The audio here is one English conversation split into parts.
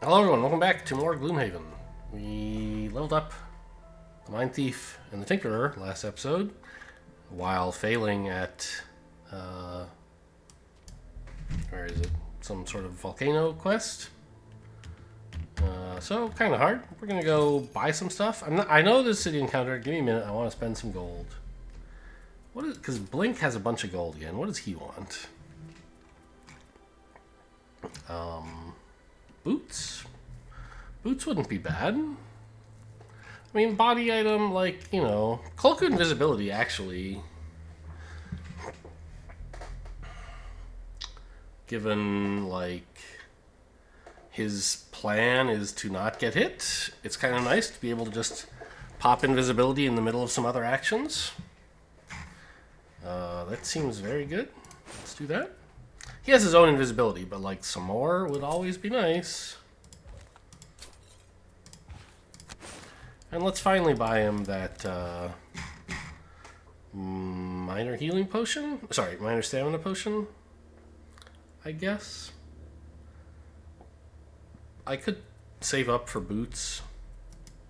Hello everyone, welcome back to more Gloomhaven. We leveled up the Mind Thief and the Tinkerer last episode while failing at, where is it? Some sort of volcano quest. So kind of hard. We're gonna go buy some stuff. I know this city encounter. Give me a minute. I want to spend some gold. What is? Because Blink has a bunch of gold again. What does he want? Boots. Boots wouldn't be bad. I mean, body item like cloak of invisibility actually. Given like his plan is to not get hit, it's kind of nice to be able to just pop invisibility in the middle of some other actions. That seems very good. Let's do that. He has his own invisibility, but like some more would always be nice. And let's finally buy him that minor healing potion. Sorry, minor stamina potion, I guess. I could save up for boots,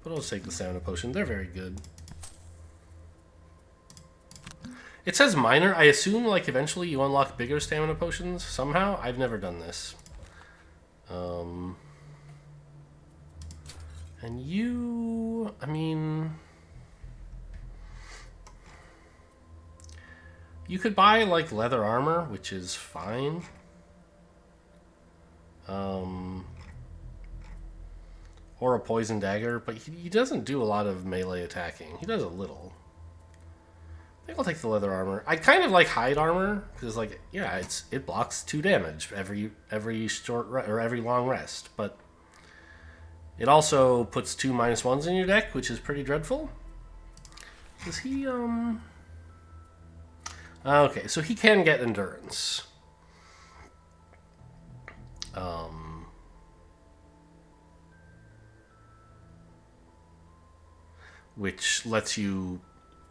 but I'll just take the stamina potion. They're very good. It says minor. I assume like eventually you unlock bigger stamina potions somehow. I've never done this. And you, I mean, you could buy like leather armor, which is fine. Or a poison dagger, but he doesn't do a lot of melee attacking. He does a little. I think I'll take the leather armor. I kind of like hide armor because, like, yeah, it blocks 2 damage every short or every long rest, but it also puts 2 -1s in your deck, which is pretty dreadful. Does he Okay, so he can get endurance. Which lets you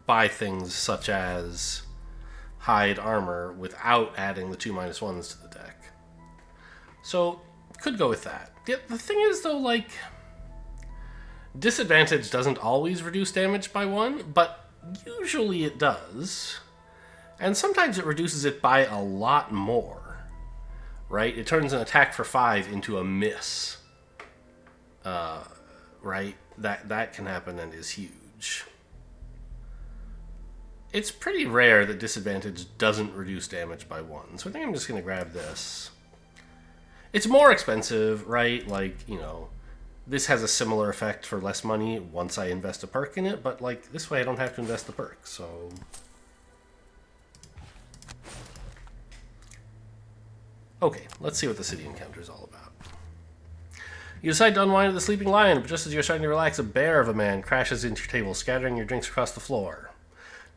buy things such as hide armor without adding the 2 -1s to the deck. So, could go with that. The thing is, though, like, disadvantage doesn't always reduce damage by 1, but usually it does. And sometimes it reduces it by a lot more, right? It turns an attack for 5 into a miss, right? That can happen and is huge. It's pretty rare that disadvantage doesn't reduce damage by 1, so I think I'm just going to grab this. It's more expensive, right? Like, this has a similar effect for less money once I invest a perk in it, but like this way I don't have to invest the perk, so... Okay, let's see what the city encounter is all about. You decide to unwind at the sleeping lion, but just as you're starting to relax, a bear of a man crashes into your table, scattering your drinks across the floor.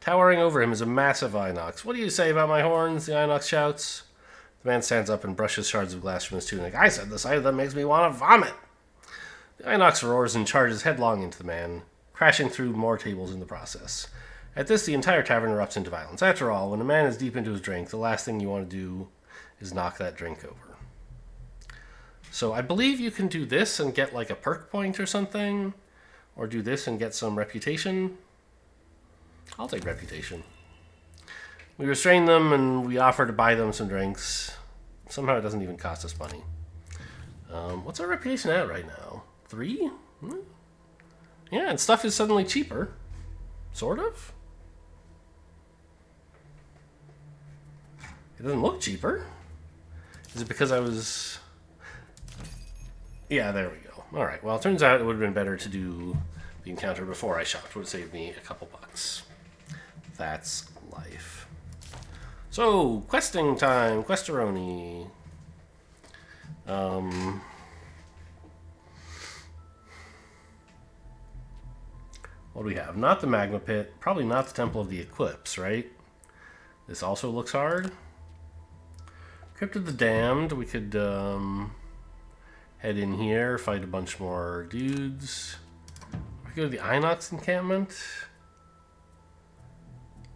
Towering over him is a massive inox. What do you say about my horns? The inox shouts. The man stands up and brushes shards of glass from his tunic. I said the sight of them makes me want to vomit. The inox roars and charges headlong into the man, crashing through more tables in the process. At this, the entire tavern erupts into violence. After all, when a man is deep into his drink, the last thing you want to do is knock that drink over. So I believe you can do this and get like a perk point or something, or do this and get some reputation. I'll take reputation. We restrain them and we offer to buy them some drinks. Somehow it doesn't even cost us money. What's our reputation at right now? 3? Yeah, and stuff is suddenly cheaper. Sort of. It doesn't look cheaper. Is it because I was... Yeah, there we go. Alright, well, it turns out it would have been better to do the encounter before I shopped. It would have saved me a couple bucks. That's life. So, questing time. Questeroni. What do we have? Not the Magma Pit. Probably not the Temple of the Eclipse, right? This also looks hard. Crypt of the Damned. We could head in here, fight a bunch more dudes. We could go to the Inox encampment.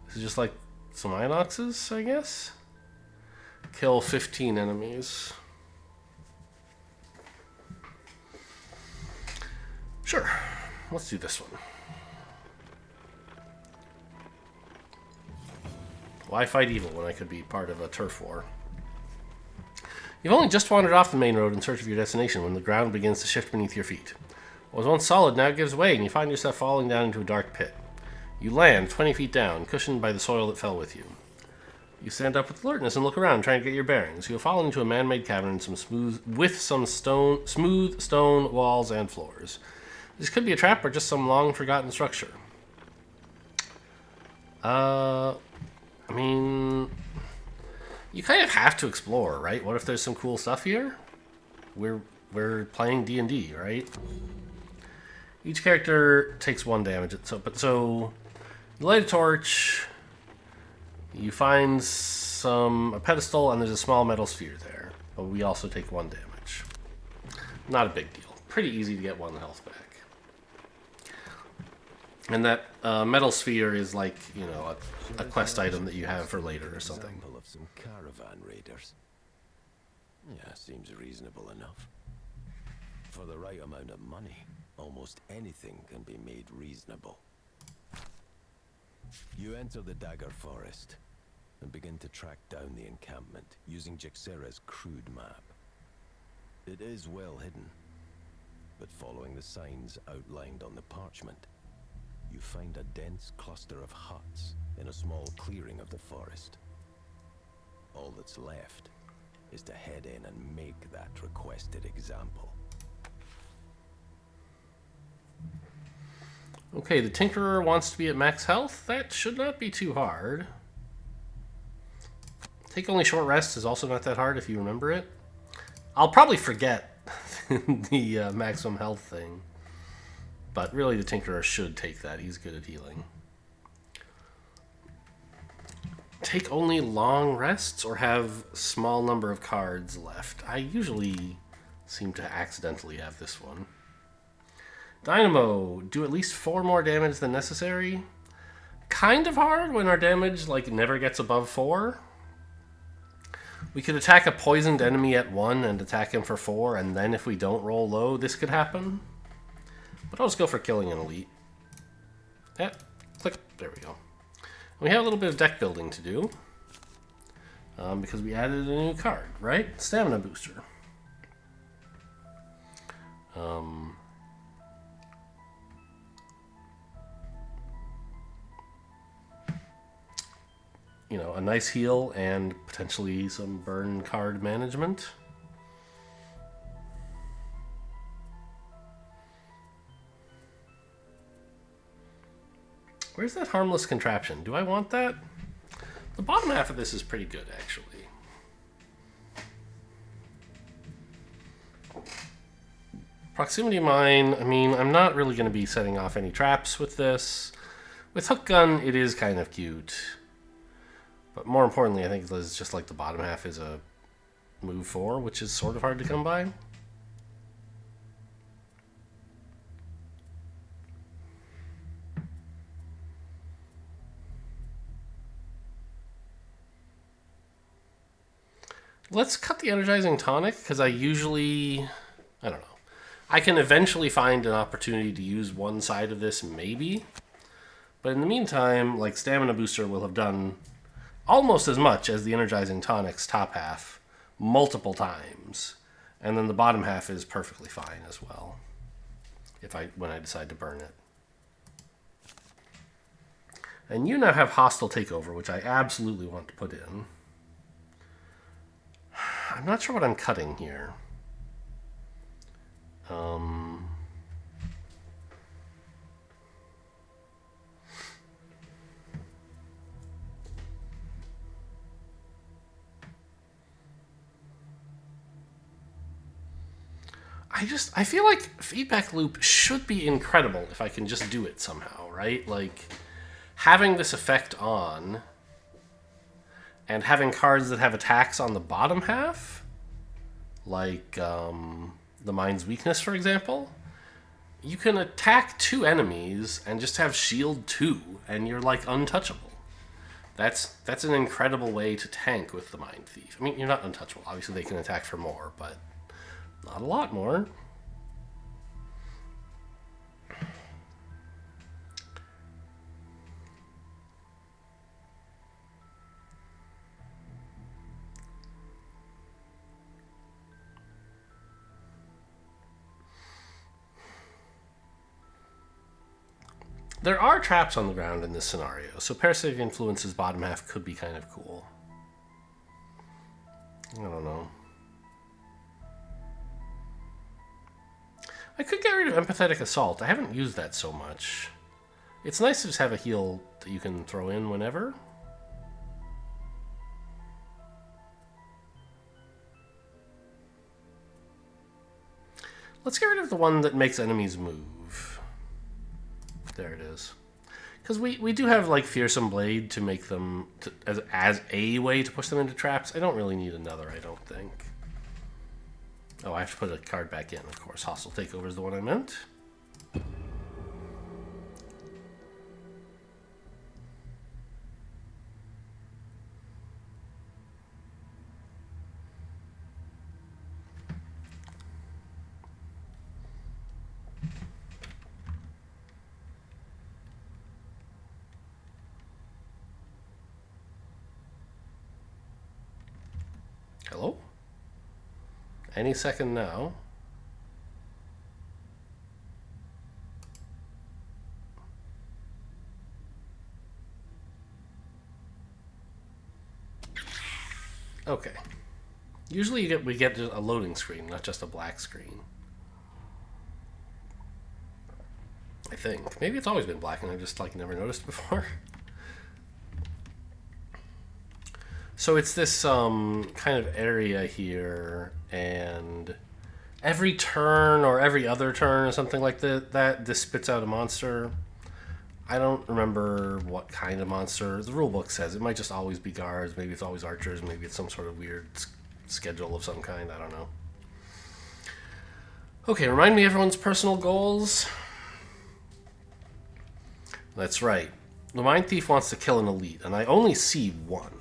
This is just like some Inoxes, I guess. Kill 15 enemies. Sure. Let's do this one. Why fight evil when I could be part of a turf war? You've only just wandered off the main road in search of your destination when the ground begins to shift beneath your feet. What was once solid now gives way, and you find yourself falling down into a dark pit. You land 20 feet down, cushioned by the soil that fell with you. You stand up with alertness and look around, trying to get your bearings. You have fallen into a man-made cavern with some smooth stone walls and floors. This could be a trap or just some long-forgotten structure. I mean, you kind of have to explore, right? What if there's some cool stuff here? We're playing D&D, right? Each character takes 1 damage. So you light a torch, you find a pedestal, and there's a small metal sphere there. But we also take 1 damage. Not a big deal. Pretty easy to get 1 health back. And that metal sphere is like, you know, a quest item that you have for later or something. Example of some caravan raiders. Yeah, seems reasonable enough. For the right amount of money, almost anything can be made reasonable. You enter the Dagger Forest and begin to track down the encampment using Jixera's crude map. It is well hidden, but following the signs outlined on the parchment, you find a dense cluster of huts in a small clearing of the forest. All that's left is to head in and make that requested example. Okay, the Tinkerer wants to be at max health. That should not be too hard. Take only short rest is also not that hard if you remember it. I'll probably forget the maximum health thing. But really, the Tinkerer should take that. He's good at healing. Take only long rests or have small number of cards left. I usually seem to accidentally have this one. Dynamo. Do at least 4 more damage than necessary. Kind of hard when our damage never gets above 4. We could attack a poisoned enemy at 1 and attack him for 4, and then if we don't roll low, this could happen. But I'll just go for killing an elite. Yeah, click. There we go. We have a little bit of deck building to do. Because we added a new card, right? Stamina booster. You know, a nice heal and potentially some burn card management. Where's that harmless contraption? Do I want that? The bottom half of this is pretty good, actually. Proximity mine, I mean, I'm not really going to be setting off any traps with this. With hook gun, it is kind of cute. But more importantly, I think it's just like the bottom half is a move 4, which is sort of hard to come by. Let's cut the energizing tonic, because I don't know. I can eventually find an opportunity to use one side of this, maybe. But in the meantime, Stamina Booster will have done almost as much as the energizing tonic's top half multiple times. And then the bottom half is perfectly fine as well, when I decide to burn it. And you now have Hostile Takeover, which I absolutely want to put in. I'm not sure what I'm cutting here. I feel like Feedback Loop should be incredible if I can just do it somehow, right? Having this effect on and having cards that have attacks on the bottom half, the Mind's Weakness, for example, you can attack 2 enemies and just have shield 2, and you're untouchable. That's an incredible way to tank with the Mind Thief. I mean, you're not untouchable. Obviously, they can attack for more, but not a lot more. There are traps on the ground in this scenario, so Parasitic Influence's bottom half could be kind of cool. I don't know. I could get rid of Empathetic Assault. I haven't used that so much. It's nice to just have a heal that you can throw in whenever. Let's get rid of the one that makes enemies move. There it is. Because we do have, like, Fearsome Blade to make them... as a way to push them into traps. I don't really need another, I don't think. Oh, I have to put a card back in, of course. Hostile Takeover is the one I meant. Hello? Any second now. Okay. Usually we get a loading screen, not just a black screen. I think. Maybe it's always been black and I just like never noticed before. So it's this kind of area here, and every turn or every other turn or something like that, this spits out a monster. I don't remember what kind of monster. The rulebook says it might just always be guards, maybe it's always archers, maybe it's some sort of weird schedule of some kind, I don't know. Okay, remind me everyone's personal goals. That's right. The Mind Thief wants to kill an elite, and I only see one.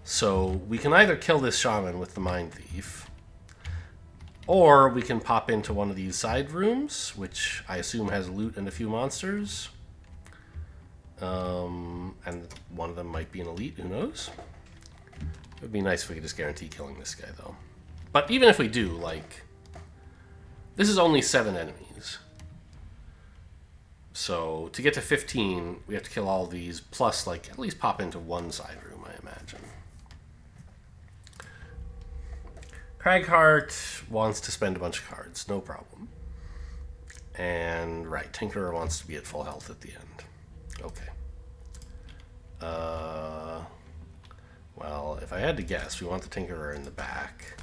So we can either kill this shaman with the Mind Thief, or we can pop into one of these side rooms, which I assume has loot and a few monsters. And one of them might be an elite, who knows? It would be nice if we could just guarantee killing this guy, though. But even if we do, like... this is only 7 enemies. So to get to 15, we have to kill all these, plus, like, at least pop into one side room, I imagine. Cragheart wants to spend a bunch of cards, no problem. And, right, Tinkerer wants to be at full health at the end. Okay. Well, if I had to guess, we want the Tinkerer in the back.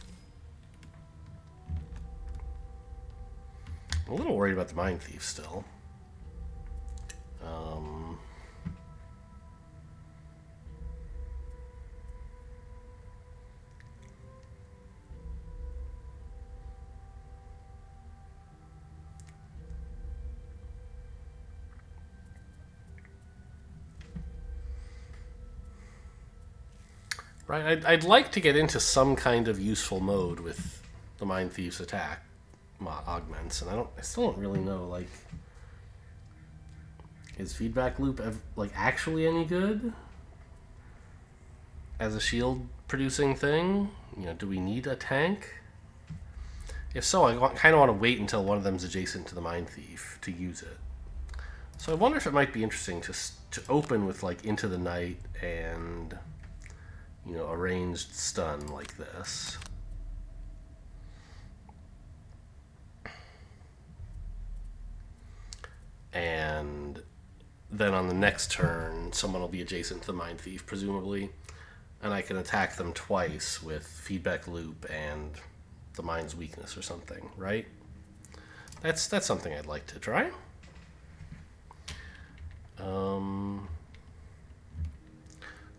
I'm a little worried about the Mind Thief still. Right, I'd like to get into some kind of useful mode with the Mind Thief's attack augments, and I still don't really know, like, is Feedback Loop actually any good as a shield producing thing? You know, do we need a tank? If so, I kind of want to wait until one of them's adjacent to the Mind Thief to use it. So I wonder if it might be interesting to open with, like, Into the Night and, you know, a ranged stun like this. And then on the next turn, someone will be adjacent to the Mind Thief, presumably, and I can attack them twice with Feedback Loop and the Mind's Weakness or something, right? That's something I'd like to try.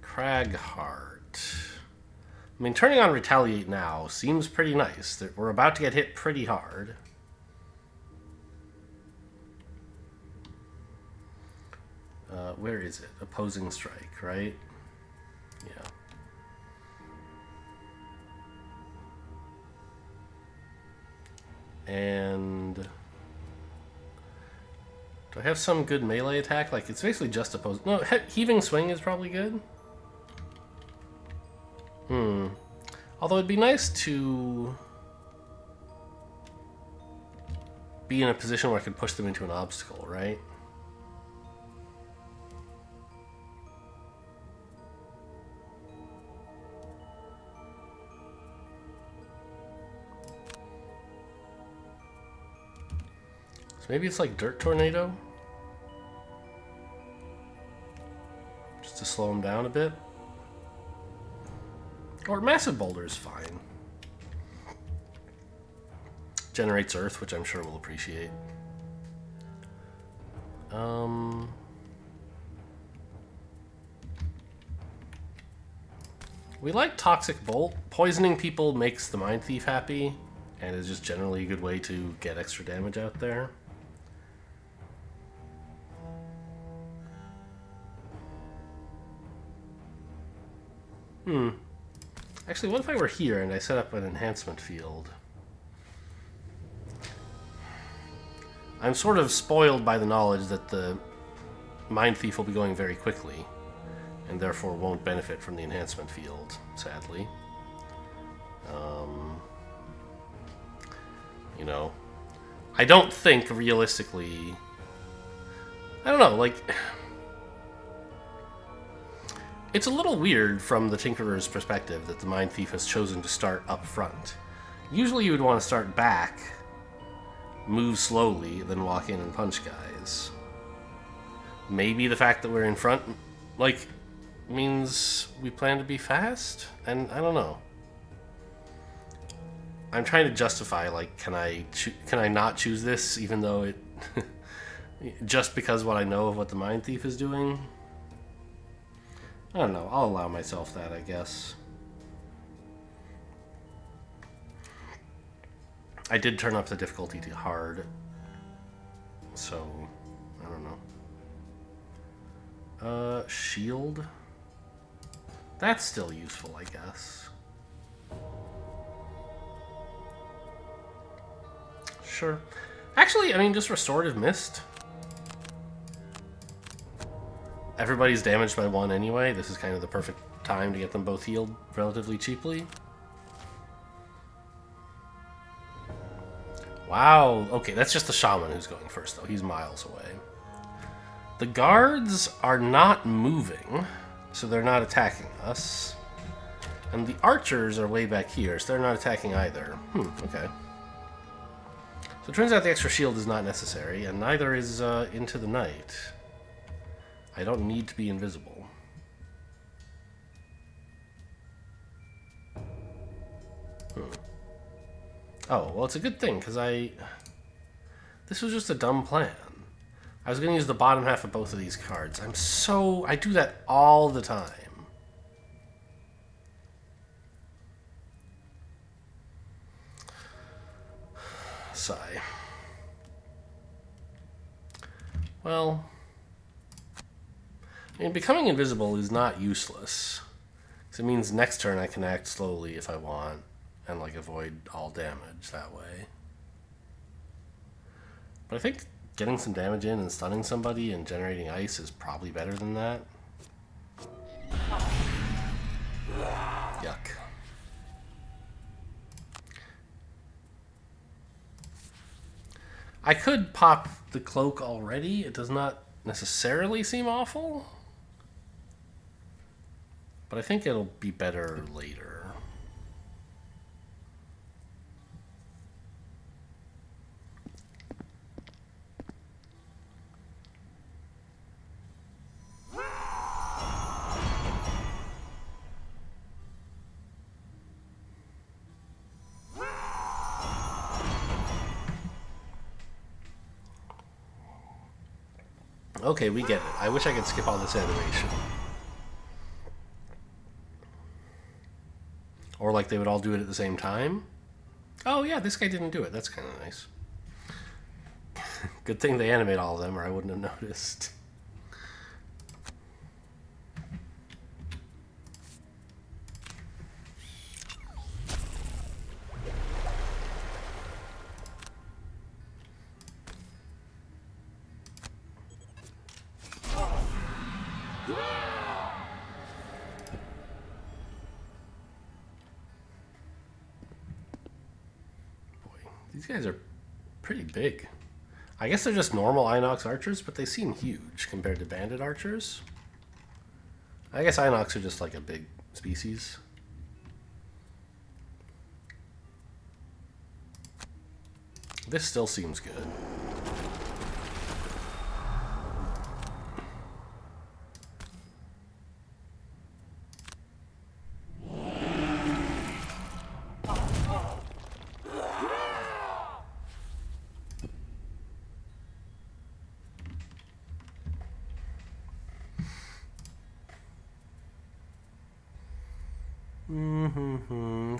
Cragheart. I mean, turning on Retaliate now seems pretty nice. We're about to get hit pretty hard. Where is it? Opposing Strike, right? Yeah. And do I have some good melee attack? Like, it's basically just opposing. No, Heaving Swing is probably good. Although it'd be nice to be in a position where I could push them into an obstacle, right? So maybe it's like Dirt Tornado? Just to slow him down a bit. Or Massive Boulder is fine. Generates Earth, which I'm sure we'll appreciate. We like Toxic Bolt. Poisoning people makes the Mind Thief happy, and is just generally a good way to get extra damage out there. Actually, what if I were here and I set up an enhancement field? I'm sort of spoiled by the knowledge that the Mind Thief will be going very quickly, and therefore won't benefit from the enhancement field, sadly. You know, I don't think realistically... I don't know, like... It's a little weird from the Tinkerer's perspective that the Mind Thief has chosen to start up front. Usually you would want to start back, move slowly, then walk in and punch guys. Maybe the fact that we're in front, like, means we plan to be fast? And I don't know. I'm trying to justify, like, can I not choose this even though it... just because what I know of what the Mind Thief is doing? I don't know. I'll allow myself that, I guess. I did turn up the difficulty to hard. So, I don't know. Shield? That's still useful, I guess. Sure. Actually, I mean, just Restorative Mist. Everybody's damaged by one anyway. This is kind of the perfect time to get them both healed relatively cheaply. Wow. Okay, that's just the Shaman who's going first, though. He's miles away. The guards are not moving, so they're not attacking us. And the archers are way back here, so they're not attacking either. Okay. So it turns out the extra shield is not necessary, and neither is Into the Night. I don't need to be invisible. Oh, well, it's a good thing, because this was just a dumb plan. I was going to use the bottom half of both of these cards. I do that all the time. Sigh. Well, I mean, becoming invisible is not useless. Because it means next turn I can act slowly if I want, and, like, avoid all damage that way. But I think getting some damage in and stunning somebody and generating ice is probably better than that. Yuck. I could pop the cloak already. It does not necessarily seem awful. But I think it'll be better later. Okay, we get it. I wish I could skip all this animation. Or like they would all do it at the same time. Oh yeah, this guy didn't do it. That's kind of nice. Good thing they animate all of them or I wouldn't have noticed. These guys are pretty big. I guess they're just normal Inox archers, but they seem huge compared to bandit archers. I guess Inox are just like a big species. This still seems good.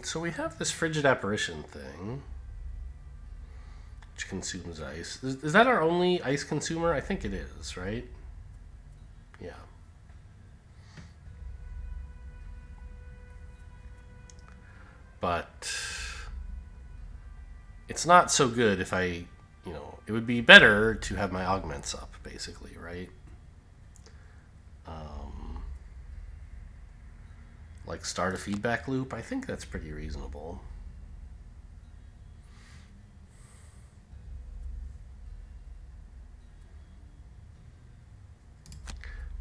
So we have this frigid apparition thing, which consumes ice. Is that our only ice consumer? I think it is, right? Yeah. But it's not so good if I, it would be better to have my augments up, basically, right? Like start a feedback loop. I think that's pretty reasonable.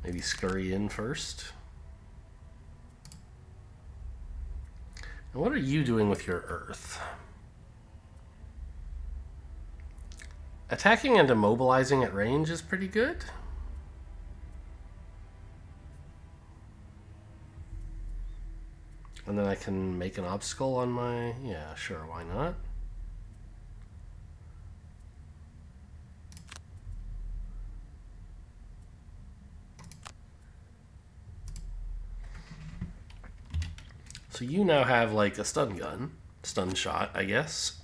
Maybe scurry in first. And what are you doing with your earth? Attacking and immobilizing at range is pretty good. And then I can make an obstacle on my... Yeah, sure, why not? So you now have like a stun gun. Stun shot, I guess.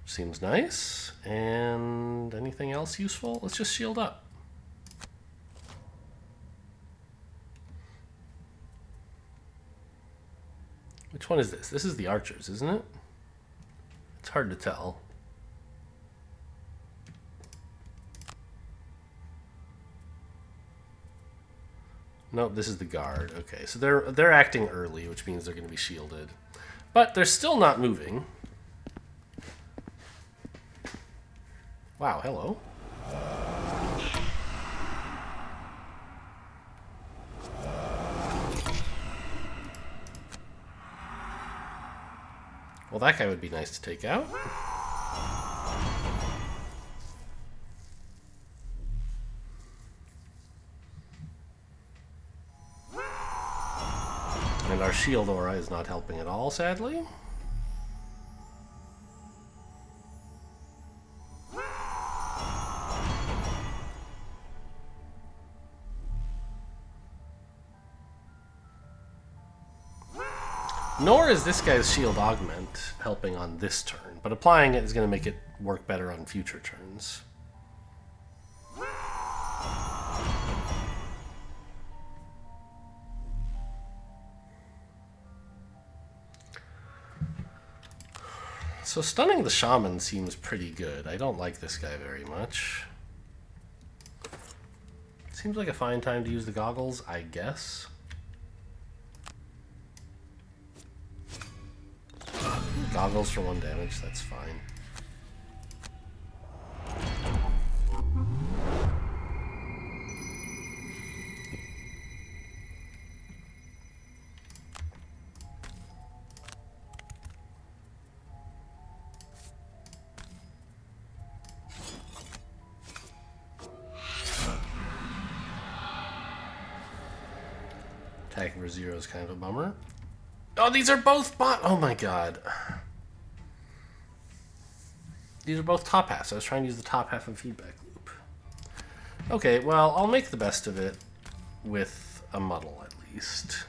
Seems nice. And anything else useful? Let's just shield up. Which one is this? This is the archers, isn't it? It's hard to tell. Nope, this is the guard. Okay, so they're acting early, which means they're going to be shielded. But they're still not moving. Wow, hello. Well, that guy would be nice to take out. And our shield aura is not helping at all, sadly. Nor is this guy's shield augment helping on this turn, but applying it is going to make it work better on future turns. So stunning the shaman seems pretty good. I don't like this guy very much. Seems like a fine time to use the goggles, I guess. Goggles for 1 damage, that's fine. Attacking for 0 is kind of a bummer. Oh, these are both oh my god. These are both top halves. I was trying to use the top half of feedback loop. Okay, well, I'll make the best of it with a muddle at least.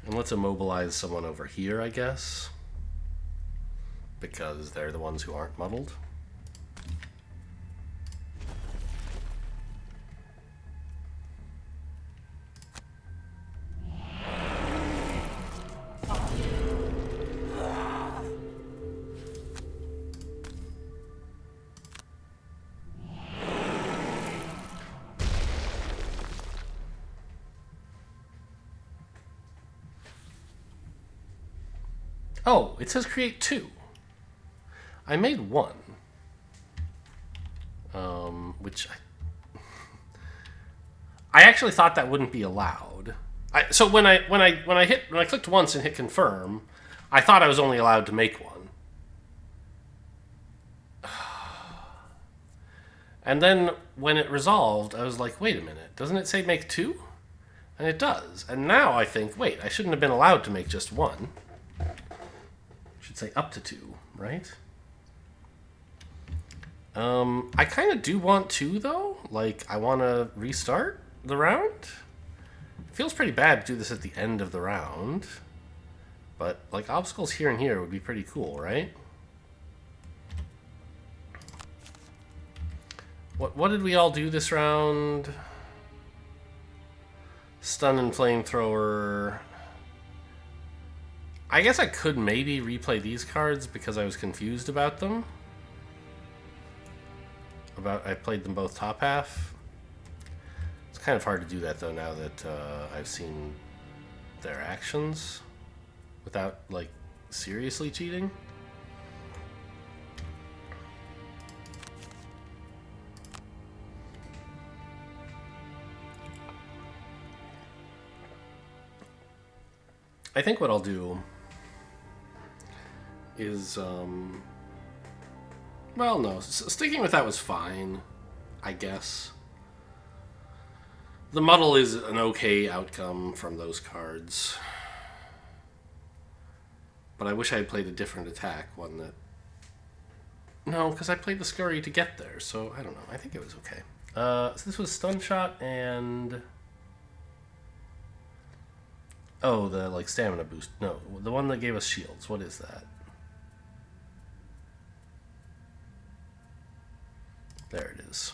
And let's immobilize someone over here, I guess. Because they're the ones who aren't muddled. Oh, it says create 2. I made 1. Which I actually thought that wouldn't be allowed. So when I clicked once and hit confirm, I thought I was only allowed to make 1. And then when it resolved, I was like, wait a minute, doesn't it say make 2? And it does. And now I think, wait, I shouldn't have been allowed to make just 1. Should say up to 2, right? I kind of do want to, though. Like, I want to restart the round. It feels pretty bad to do this at the end of the round. But, like, obstacles here and here would be pretty cool, right? What did we all do this round? Stun and flamethrower. I guess I could maybe replay these cards because I was confused about them. I played them both top half. It's kind of hard to do that though now that I've seen their actions without like seriously cheating. I think what I'll do is, well, no, sticking with that was fine, I guess. The muddle is an okay outcome from those cards. But I wish I had played a different attack, one that... No, because I played the Scurry to get there, so I don't know. I think it was okay. So this was Stun Shot and... Oh, the, like, stamina boost. No, the one that gave us shields. What is that? There it is.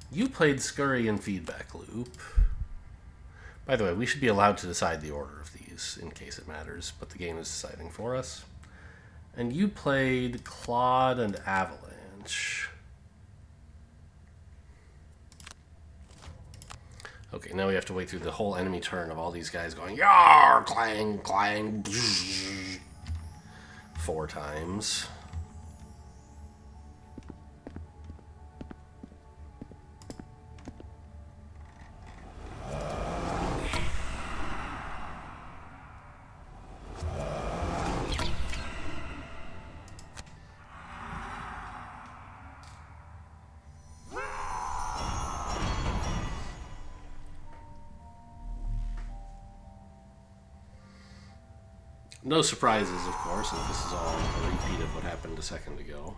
You played Scurry and Feedback Loop. By the way, we should be allowed to decide the order of these, in case it matters, but the game is deciding for us. And you played Clod and Avalanche. Okay, now we have to wait through the whole enemy turn of all these guys going, Yar! Clang, clang, 4 times. No surprises, of course, and this is all a repeat of what happened a second ago.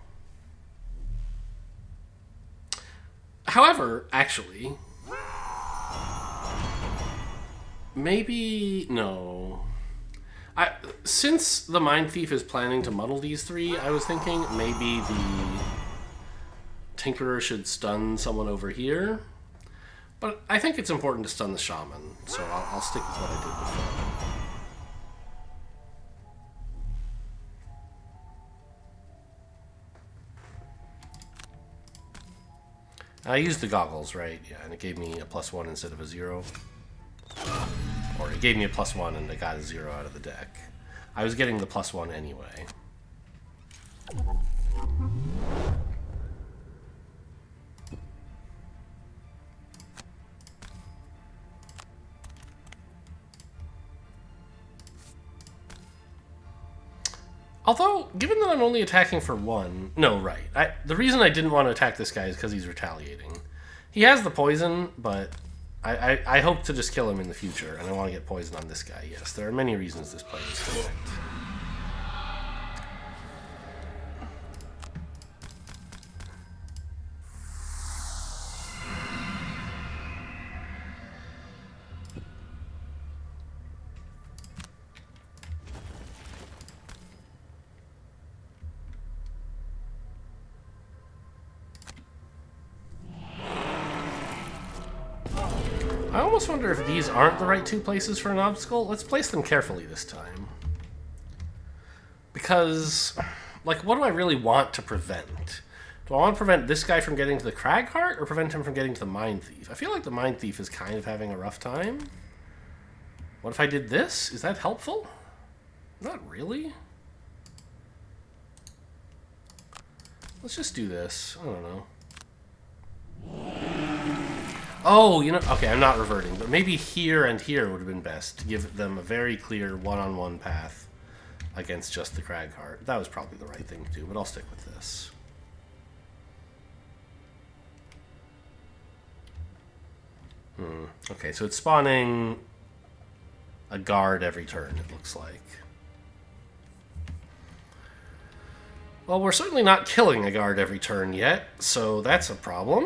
However, actually, maybe no. Since the Mind Thief is planning to muddle these 3, I was thinking maybe the Tinkerer should stun someone over here. But I think it's important to stun the Shaman, so I'll stick with what I did before. I used the goggles, right? Yeah, and it gave me a +1 instead of a 0. Or it gave me a +1 and I got a 0 out of the deck. I was getting the +1 anyway. Although, given that I'm only attacking for 1... No, right. The reason I didn't want to attack this guy is because he's retaliating. He has the poison, but I hope to just kill him in the future, and I want to get poison on this guy, yes. There are many reasons this play is correct. I almost wonder if these aren't the right 2 places for an obstacle. Let's place them carefully this time. Because, like, what do I really want to prevent? Do I want to prevent this guy from getting to the Crag Heart or prevent him from getting to the Mind Thief? I feel like the Mind Thief is kind of having a rough time. What if I did this? Is that helpful? Not really. Let's just do this. I don't know. Oh, you know, okay, I'm not reverting, but maybe here and here would have been best to give them a very clear one-on-one path against just the Crag Heart. That was probably the right thing to do, but I'll stick with this. Okay, so it's spawning a guard every turn, it looks like. Well, we're certainly not killing a guard every turn yet, so that's a problem.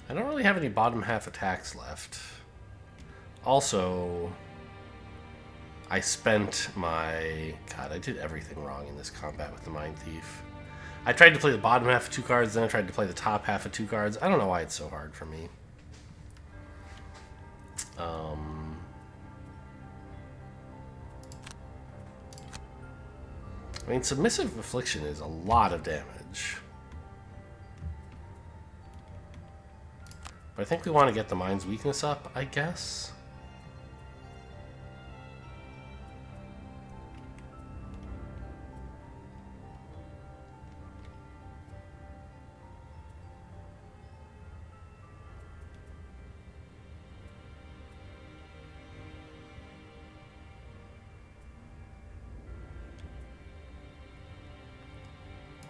I don't really have any bottom half attacks left. Also, I spent my... God, I did everything wrong in this combat with the Mind Thief. I tried to play the bottom half of 2 cards, then I tried to play the top half of 2 cards. I don't know why it's so hard for me. I mean, Submissive Affliction is a lot of damage. But I think we want to get the Mind's Weakness up, I guess.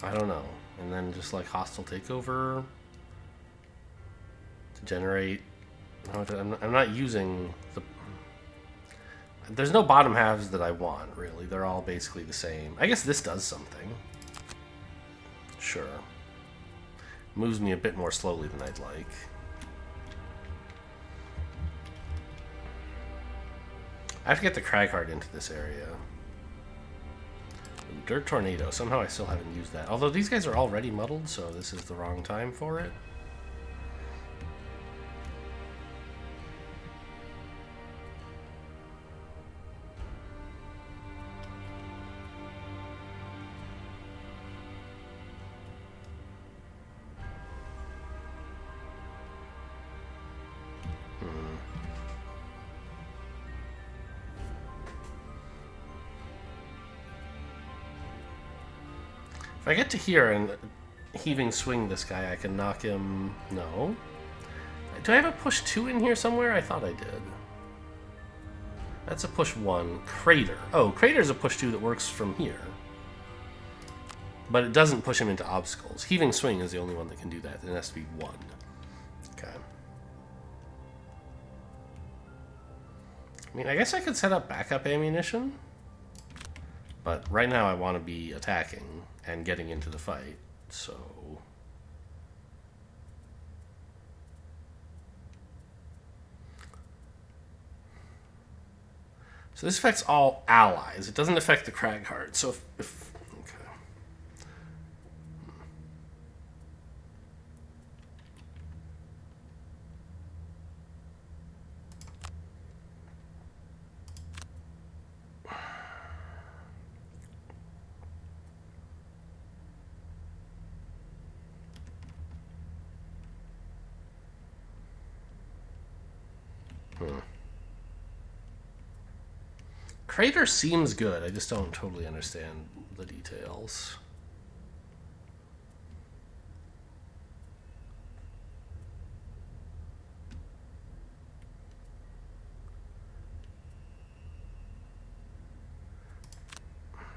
I don't know. And then just like Hostile Takeover to generate... I'm not using the... There's no bottom halves that I want, really. They're all basically the same. I guess this does something. Sure. Moves me a bit more slowly than I'd like. I have to get the Crag Heart into this area. Ooh, Dirt Tornado. Somehow I still haven't used that. Although these guys are already muddled, so this is the wrong time for it. If I get to here and heaving swing this guy, I can knock him... No. Do I have a push 2 in here somewhere? I thought I did. That's a push 1. Crater. Oh, Crater's a push 2 that works from here. But it doesn't push him into obstacles. Heaving swing is the only one that can do that. It has to be 1. Okay. I mean, I guess I could set up backup ammunition. But right now I want to be attacking and getting into the fight, so... So this affects all allies. It doesn't affect the Crag Heart, so if okay. Crater seems good. I just don't totally understand the details.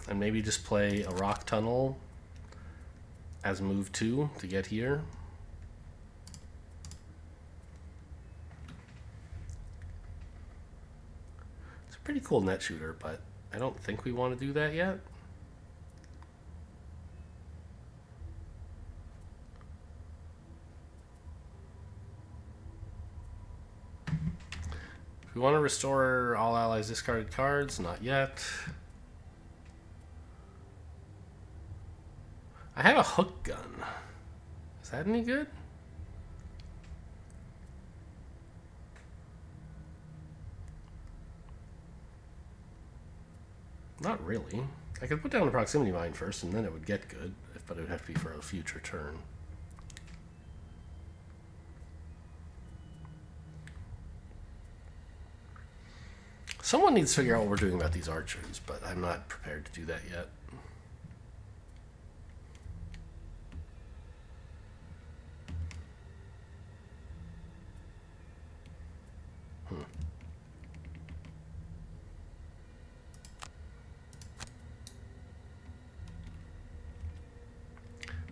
And maybe just play a rock tunnel as move 2 to get here. Pretty cool net shooter, but I don't think we want to do that yet. If we want to restore all allies discarded cards, not yet. I have a hook gun. Is that any good? Not really. I could put down a proximity mine first, and then it would get good, but it would have to be for a future turn. Someone needs to figure out what we're doing about these archers, but I'm not prepared to do that yet.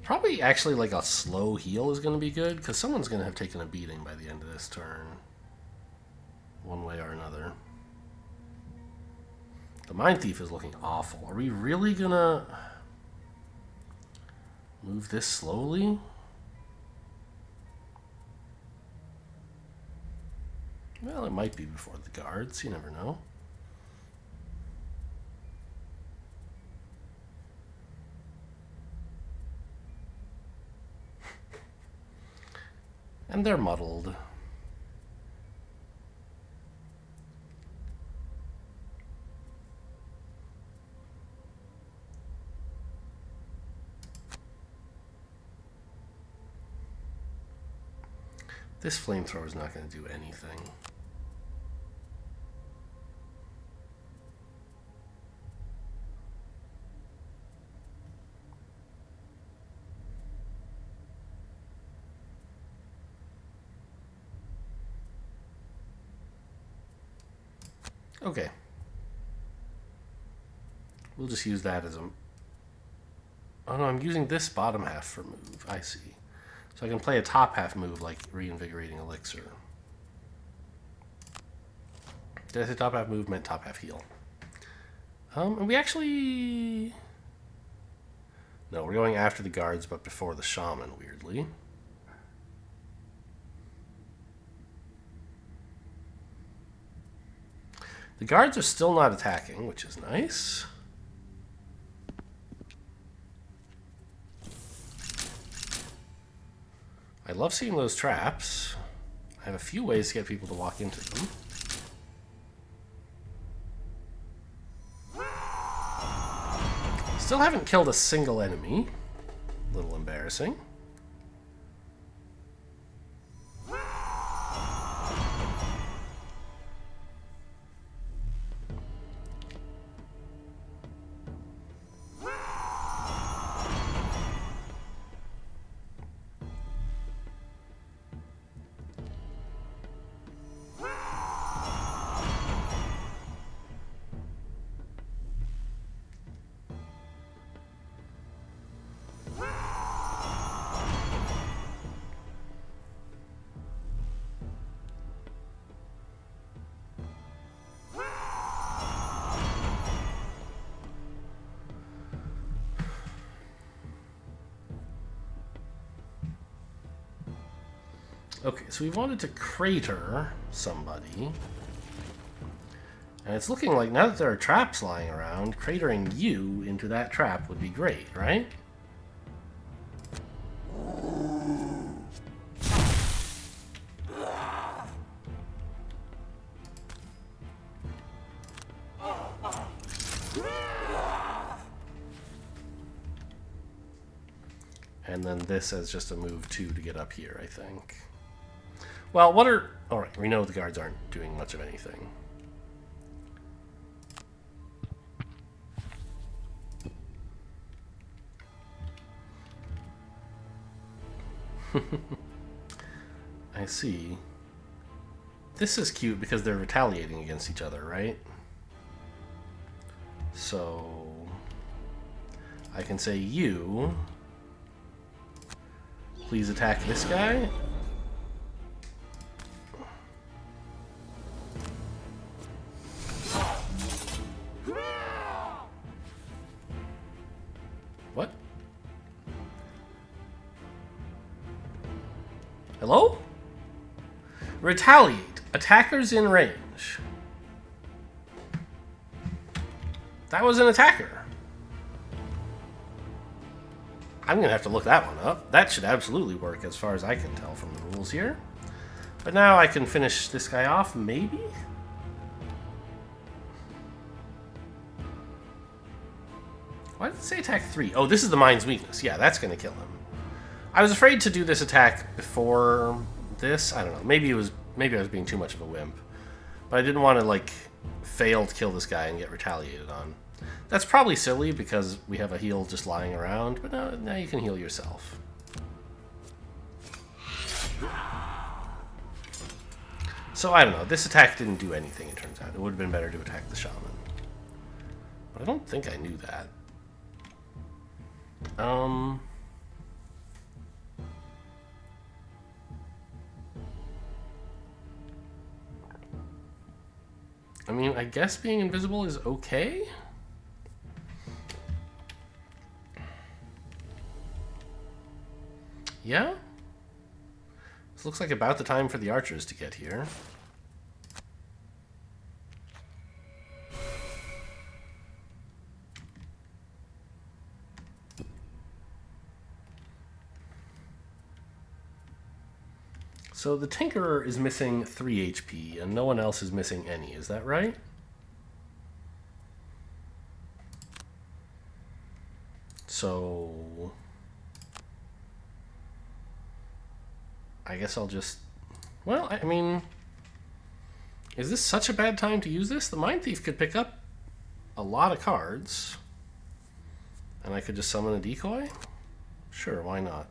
Probably actually like a slow heal is going to be good, because someone's going to have taken a beating by the end of this turn. One way or another. The Mind Thief is looking awful. Are we really going to move this slowly? Well, it might be before the guards. You never know. And they're muddled. This flamethrower is not going to do anything. Okay. We'll just use that as a... Oh no, I'm using this bottom half for move. I see. So I can play a top half move like Reinvigorating Elixir. Did I say top half move? Meant top half heal. And we actually... No, we're going after the guards, but before the shaman, weirdly. The guards are still not attacking, which is nice. I love seeing those traps. I have a few ways to get people to walk into them. Still haven't killed a single enemy. A little embarrassing. Okay, so we wanted to crater somebody. And it's looking like now that there are traps lying around, cratering you into that trap would be great, right? And then this as just a move 2 to get up here, I think. Well, what are... Alright, we know the guards aren't doing much of anything. I see. This is cute because they're retaliating against each other, right? So... I can say, you... Please attack this guy. What? Hello? Retaliate. Attackers in range. That was an attacker. I'm going to have to look that one up. That should absolutely work as far as I can tell from the rules here. But now I can finish this guy off, maybe? Why did it say attack 3? Oh, this is the mind's weakness. Yeah, that's going to kill him. I was afraid to do this attack before this. I don't know. Maybe I was being too much of a wimp. But I didn't want to, like, fail to kill this guy and get retaliated on. That's probably silly because we have a heal just lying around, but now you can heal yourself. So I don't know. This attack didn't do anything, it turns out. It would have been better to attack the shaman. But I don't think I knew that. I mean, I guess being invisible is okay. Yeah? This looks like about the time for the archers to get here. So the Tinkerer is missing 3 HP, and no one else is missing any. Is that right? So I guess I'll just... Well, I mean... Is this such a bad time to use this? The Mind Thief could pick up a lot of cards. And I could just summon a decoy? Sure, why not?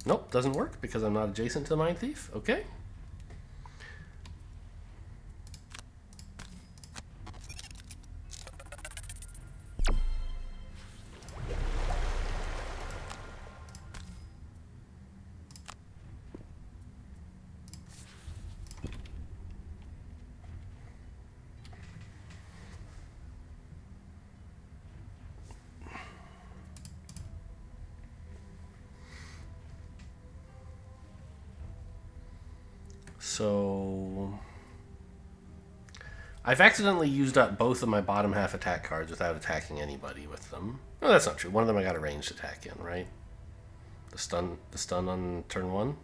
Nope, doesn't work because I'm not adjacent to the Mind Thief. Okay. So I've accidentally used up both of my bottom half attack cards without attacking anybody with them. No, that's not true. One of them I got a ranged attack in, right? The stun on turn 1.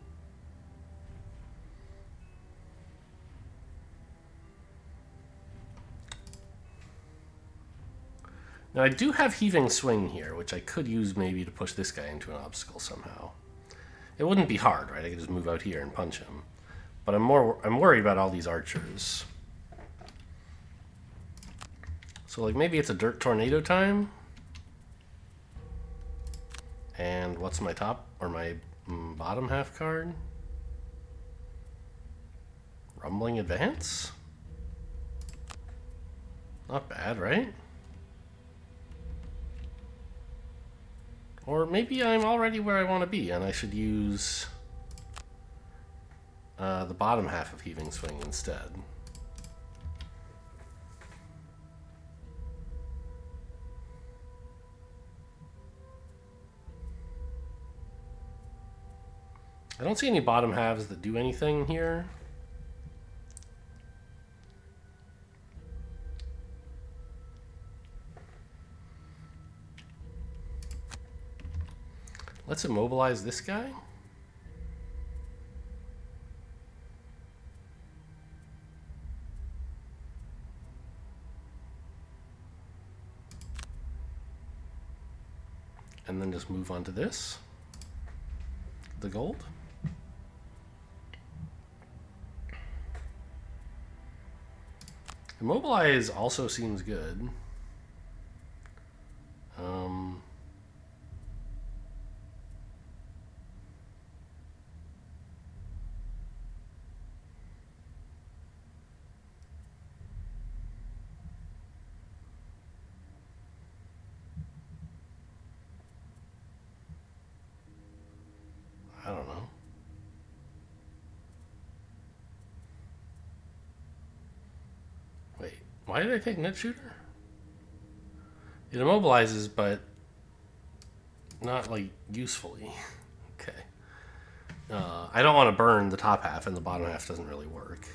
Now I do have Heaving Swing here, which I could use maybe to push this guy into an obstacle somehow. It wouldn't be hard, right? I could just move out here and punch him. But I'm worried about all these archers. So like maybe it's a Dirt Tornado time. And what's my top or my bottom half card? Rumbling Advance? Not bad, right? Or maybe I'm already where I want to be and I should use the bottom half of Heaving Swing instead. I don't see any bottom halves that do anything here. Let's immobilize this guy. And then just move on to this. The gold. Immobilize also seems good. I don't know. Wait, why did I take Net Shooter? It immobilizes, but not like usefully. Okay. I don't want to burn the top half, and the bottom half doesn't really work.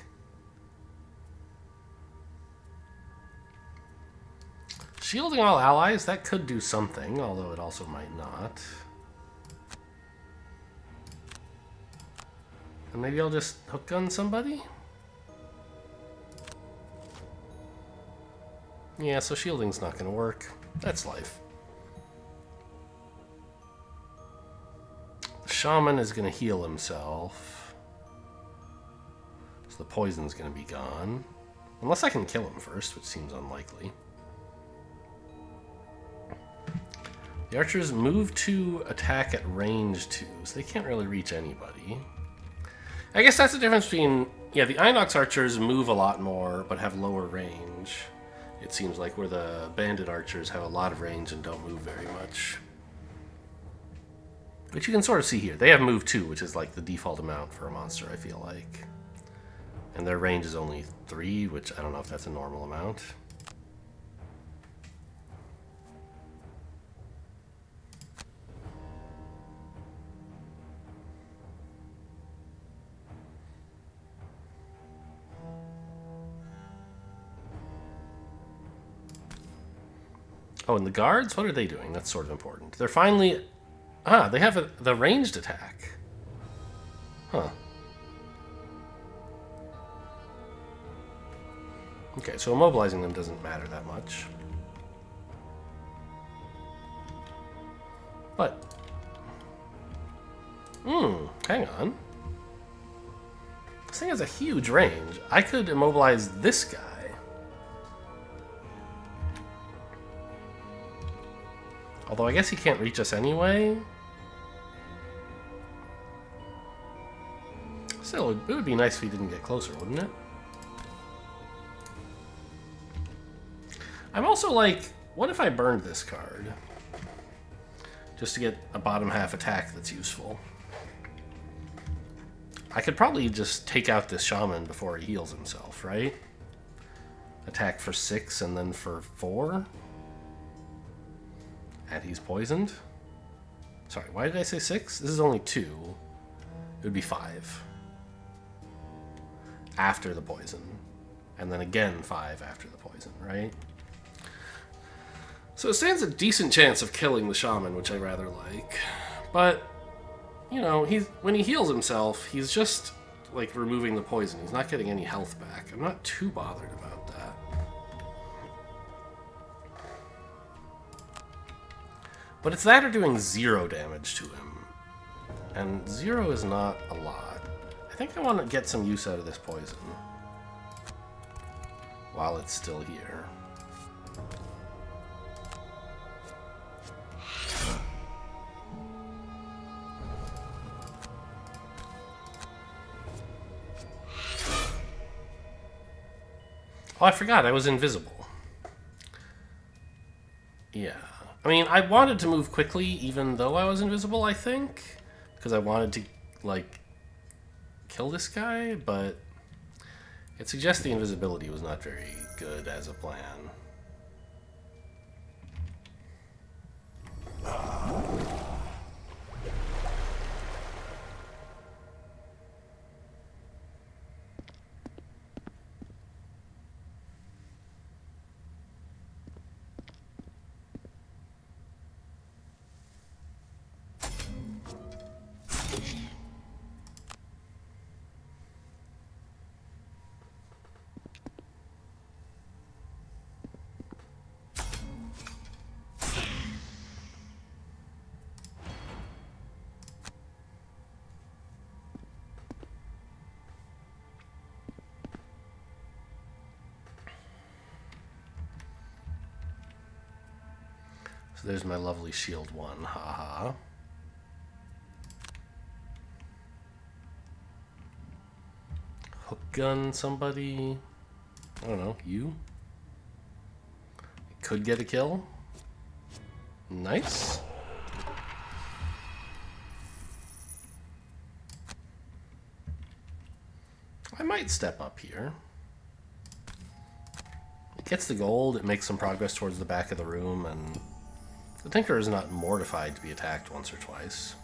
Shielding all allies, that could do something, although it also might not. And maybe I'll just hook gun somebody? Yeah, so shielding's not gonna work. That's life. The shaman is gonna heal himself. So the poison's gonna be gone. Unless I can kill him first, which seems unlikely. The archers move to attack at range 2, so they can't really reach anybody. I guess that's the difference between... Yeah, the Inox archers move a lot more, but have lower range. It seems like where the bandit archers have a lot of range and don't move very much. Which you can sort of see here. They have move 2, which is like the default amount for a monster, I feel like. And their range is only 3, which I don't know if that's a normal amount. Oh, and the guards? What are they doing? That's sort of important. They're finally... Ah, they have the ranged attack. Huh. Okay, so immobilizing them doesn't matter that much. But... hang on. This thing has a huge range. I could immobilize this guy. Although I guess he can't reach us anyway. Still, it would be nice if he didn't get closer, wouldn't it? I'm also like, what if I burned this card? Just to get a bottom half attack that's useful. I could probably just take out this shaman before he heals himself, right? Attack for 6 and then for 4? And he's poisoned? Sorry, why did I say 6? This is only 2. It would be 5. After the poison. And then again 5 after the poison, right? So it stands a decent chance of killing the shaman, which I rather like. But, you know, when he heals himself, he's just, like, removing the poison. He's not getting any health back. I'm not too bothered about that. But it's that or doing 0 damage to him. And 0 is not a lot. I think I want to get some use out of this poison. While it's still here. Oh, I forgot. I was invisible. Yeah. I mean, I wanted to move quickly even though I was invisible, I think. Because I wanted to, like, kill this guy, but it suggests the invisibility was not very good as a plan. So there's my lovely shield 1, haha. Hook gun somebody. I don't know, you? Could get a kill. Nice. I might step up here. It gets the gold, it makes some progress towards the back of the room, and the Tinker is not mortified to be attacked once or twice.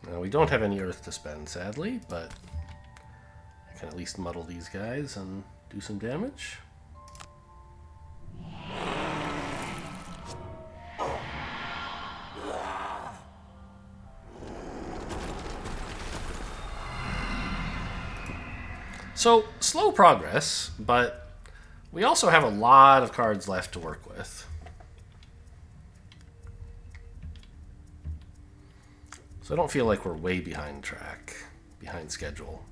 Now, we don't have any earth to spend, sadly, but I can at least muddle these guys and do some damage. So, slow progress, but we also have a lot of cards left to work with. So I don't feel like we're way behind track, behind schedule.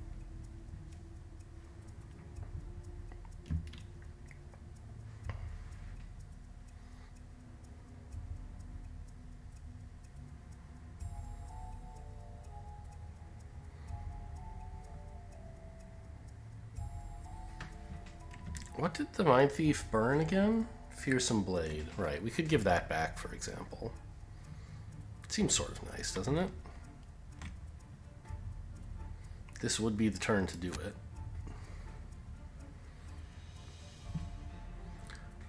What did the Mind Thief burn again? Fearsome Blade. Right, we could give that back, for example. Seems sort of nice, doesn't it? This would be the turn to do it.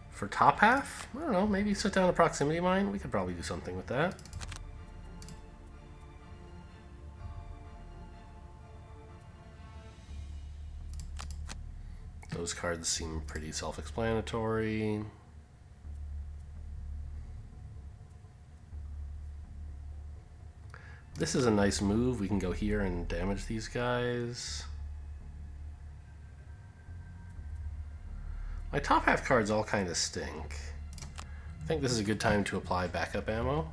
For top half? I don't know, maybe sit down a proximity mine? We could probably do something with that. Those cards seem pretty self-explanatory. This is a nice move. We can go here and damage these guys. My top half cards all kind of stink. I think this is a good time to apply backup ammo.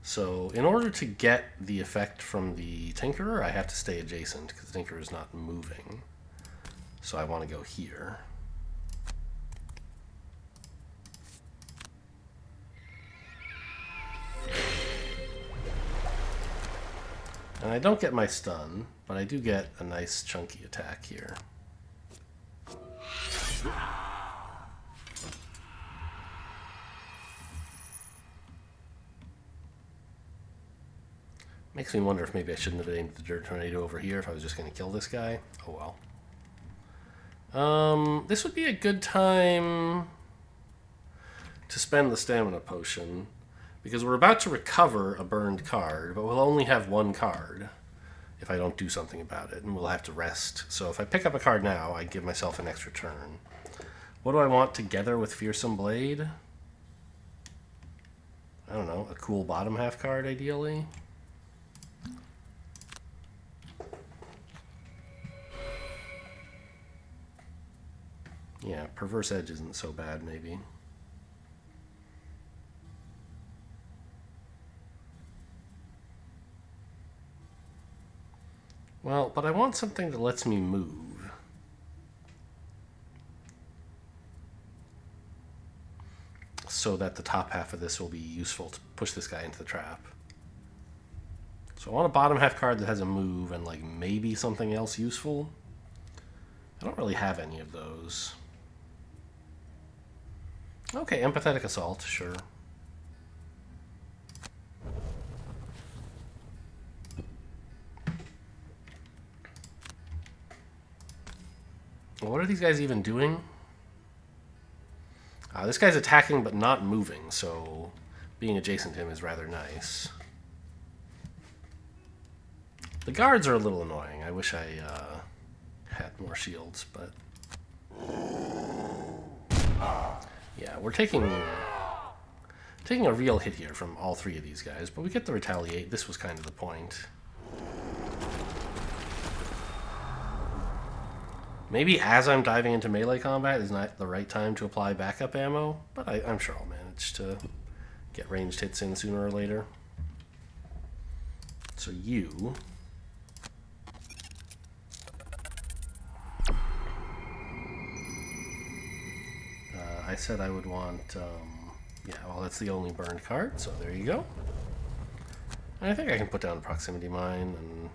So in order to get the effect from the Tinkerer, I have to stay adjacent because the Tinkerer is not moving. So I want to go here. And I don't get my stun, but I do get a nice chunky attack here. Makes me wonder if maybe I shouldn't have aimed the Dirt Tornado over here if I was just going to kill this guy. Oh well. This would be a good time to spend the Stamina Potion, because we're about to recover a burned card, but we'll only have one card if I don't do something about it, and we'll have to rest. So if I pick up a card now, I give myself an extra turn. What do I want together with Fearsome Blade? I don't know, a cool bottom half card, ideally. Yeah, Perverse Edge isn't so bad, maybe. Well, but I want something that lets me move. So that the top half of this will be useful to push this guy into the trap. So I want a bottom half card that has a move and like maybe something else useful. I don't really have any of those. Okay, Empathetic Assault, sure. What are these guys even doing? This guy's attacking but not moving, so being adjacent to him is rather nice. The guards are a little annoying. I wish I had more shields, but... Yeah, we're taking a real hit here from all three of these guys, but we get the retaliate. This was kind of the point. Maybe as I'm diving into melee combat is not the right time to apply backup ammo, but I'm sure I'll manage to get ranged hits in sooner or later. So you... I said I would want... yeah, well, that's the only burned card, so there you go. And I think I can put down a proximity mine, and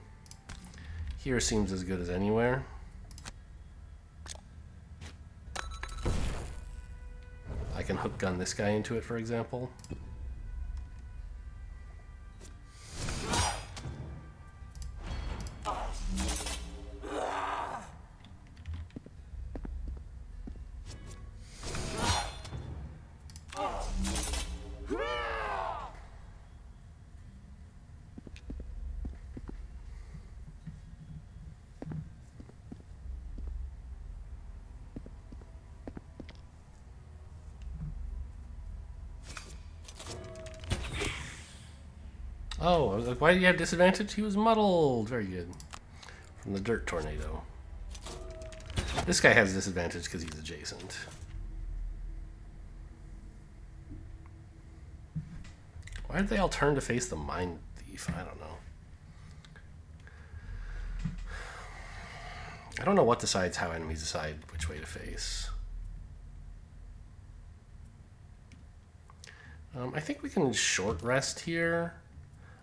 here seems as good as anywhere. I can hook gun this guy into it, for example. Oh, I was like, why did he have disadvantage? He was muddled. Very good. From the Dirt Tornado. This guy has disadvantage because he's adjacent. Why did they all turn to face the Mind Thief? I don't know. I don't know what decides how enemies decide which way to face. I think we can short rest here.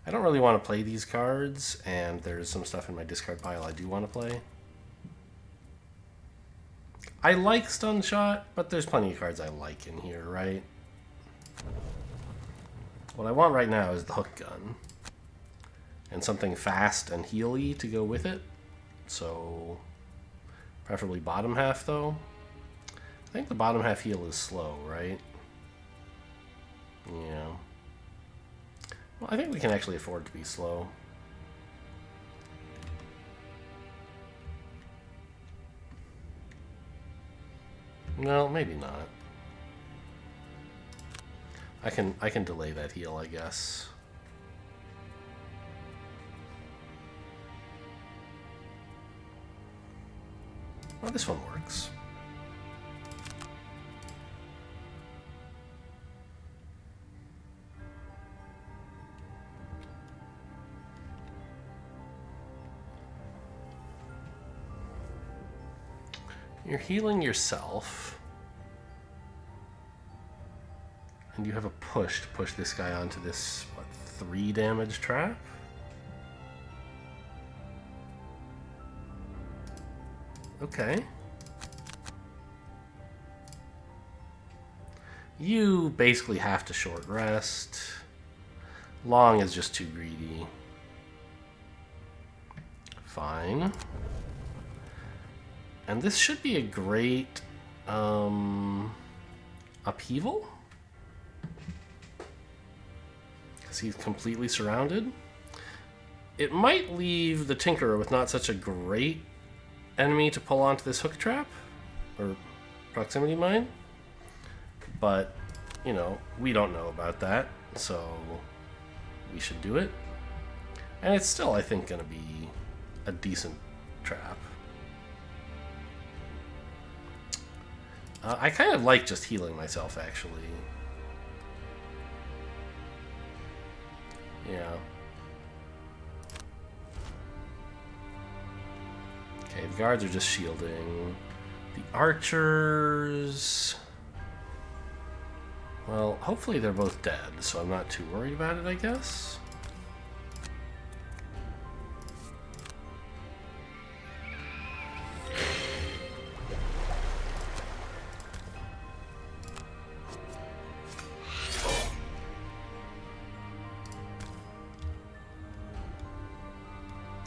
I don't really want to play these cards, and there's some stuff in my discard pile I do want to play. I like Stun Shot, but there's plenty of cards I like in here, right? What I want right now is the Hook Gun. And something fast and healy to go with it. So, preferably bottom half, though. I think the bottom half heal is slow, right? Yeah. Well, I think we can actually afford to be slow. No, maybe not. I can delay that heal, I guess. Well, this one works. You're healing yourself. And you have a push to push this guy onto this, what, 3 damage trap? Okay. You basically have to short rest. Long is just too greedy. Fine. And this should be a great upheaval. Because he's completely surrounded. It might leave the Tinkerer with not such a great enemy to pull onto this hook trap. Or proximity mine. But, you know, we don't know about that. So we should do it. And it's still, I think, going to be a decent trap. I kind of like just healing myself, actually. Yeah. Okay, the guards are just shielding. The archers... Well, hopefully they're both dead, so I'm not too worried about it, I guess.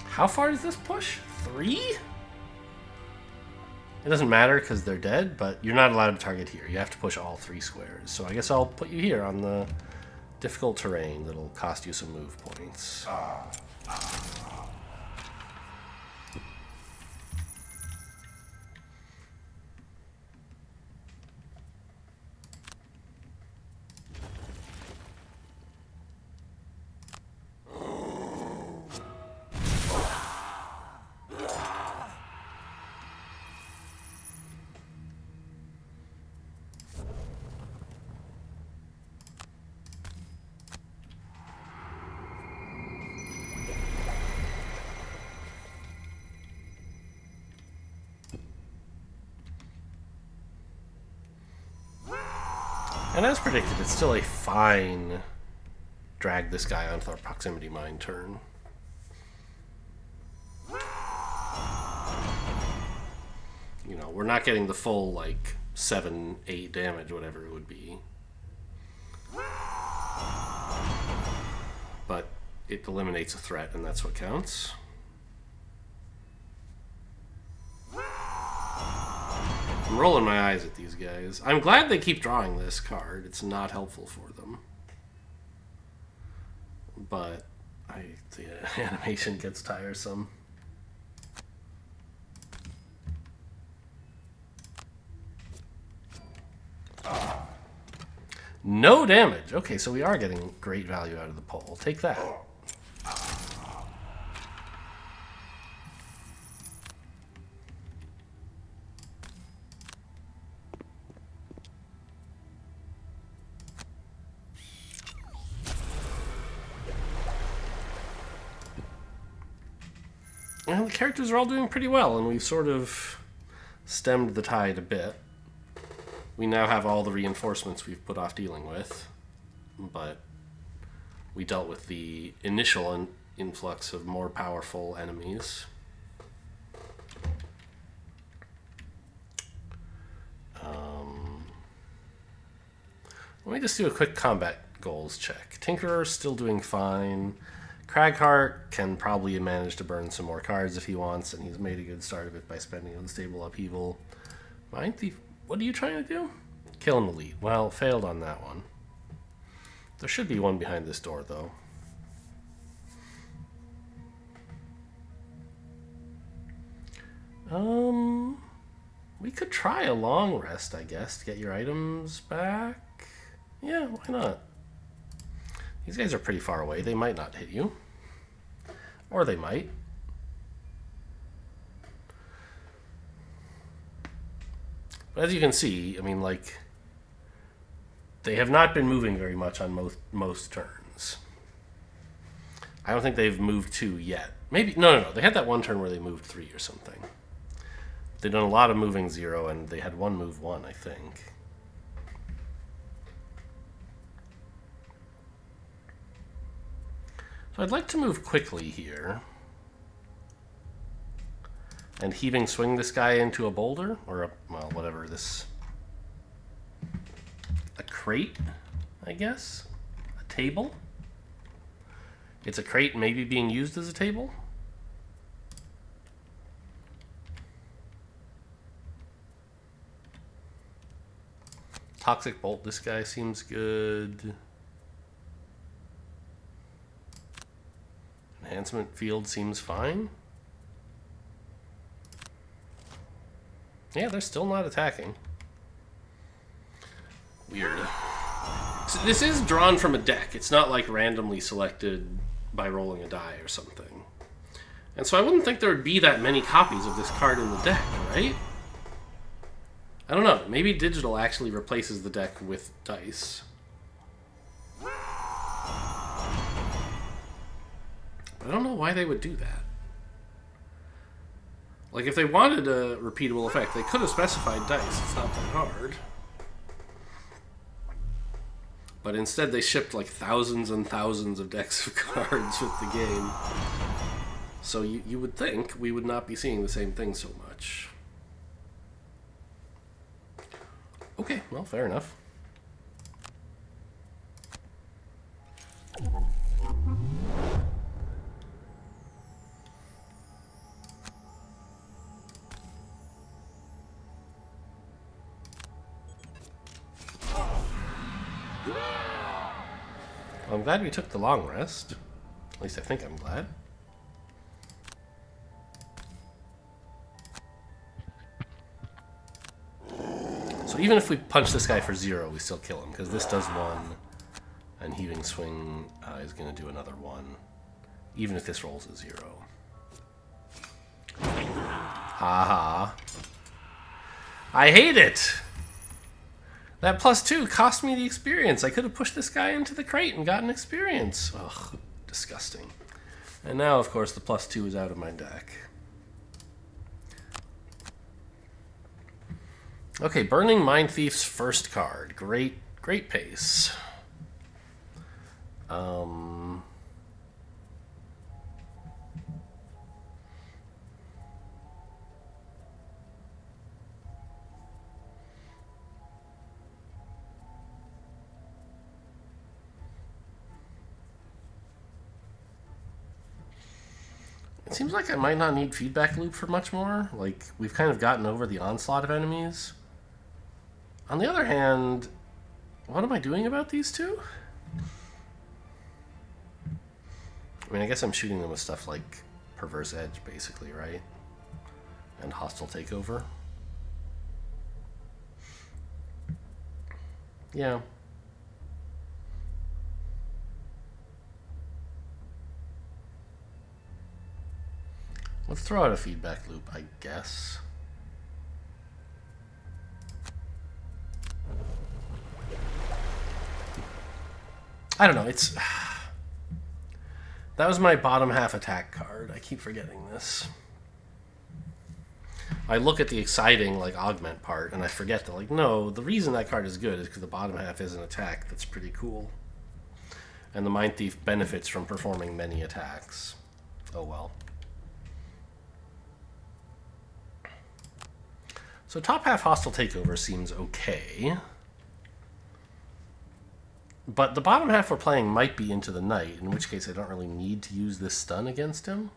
How far does this push? 3? It doesn't matter because they're dead, but you're not allowed to target here. You have to push all 3 squares. So I guess I'll put you here on the difficult terrain that'll cost you some move points. And as predicted, it's still a fine drag this guy onto our proximity mine turn. You know, we're not getting the full, like, 7, 8 damage, whatever it would be. But it eliminates a threat, and that's what counts. I'm rolling my eyes at these guys. I'm glad they keep drawing this card. It's not helpful for them. But the animation gets tiresome. No damage. Okay, so we are getting great value out of the pole. Take that. And the characters are all doing pretty well, and we've sort of stemmed the tide a bit. We now have all the reinforcements we've put off dealing with. but we dealt with the initial influx of more powerful enemies. Let me just do a quick combat goals check. Tinkerer's still doing fine. Craghart can probably manage to burn some more cards if he wants, and he's made a good start of it by spending Unstable Upheaval. Mind Thief, what are you trying to do? Kill an elite. Well, failed on that one. There should be one behind this door, though. We could try a long rest, I guess, to get your items back. Yeah, why not? These guys are pretty far away. They might not hit you. Or they might. But as you can see, I mean, like, they have not been moving very much on most turns. I don't think they've moved 2 yet. Maybe, no. They had that one turn where they moved 3 or something. They've done a lot of moving 0, and they had one move 1, I think. So I'd like to move quickly here. And heaving swing this guy into a boulder? Or a, well, whatever this... A crate, I guess? A table? It's a crate maybe being used as a table? Toxic Bolt, this guy seems good. Enhancement Field seems fine. Yeah, they're still not attacking. Weird. So this is drawn from a deck. It's not like randomly selected by rolling a die or something. And so I wouldn't think there would be that many copies of this card in the deck, right? I don't know. Maybe digital actually replaces the deck with dice. I don't know why they would do that. Like, if they wanted a repeatable effect, they could have specified dice. It's not that hard. But instead, they shipped like thousands and thousands of decks of cards with the game. So you would think we would not be seeing the same thing so much. Okay, well, fair enough. I'm glad we took the long rest. At least I think I'm glad. So even if we punch this guy for 0, we still kill him, because this does 1, and Heaving Swing is going to do another 1, even if this rolls a 0. Haha. I hate it! That +2 cost me the experience. I could have pushed this guy into the crate and gotten experience. Ugh, disgusting. And now, of course, the +2 is out of my deck. Okay, Burning Mind Thief's first card. Great pace. It seems like I might not need Feedback Loop for much more. Like, we've kind of gotten over the onslaught of enemies. On the other hand, what am I doing about these two? I mean, I guess I'm shooting them with stuff like Perverse Edge, basically, right? And Hostile Takeover. Yeah. Let's throw out a Feedback Loop, I guess. I don't know, it's... That was my bottom half attack card. I keep forgetting this. I look at the exciting, like, augment part, and I forget that, like, no, the reason that card is good is because the bottom half is an attack that's pretty cool. And the Mind Thief benefits from performing many attacks. Oh well. So top half hostile takeover seems okay. But the bottom half we're playing might be Into the Night, in which case I don't really need to use this stun against him.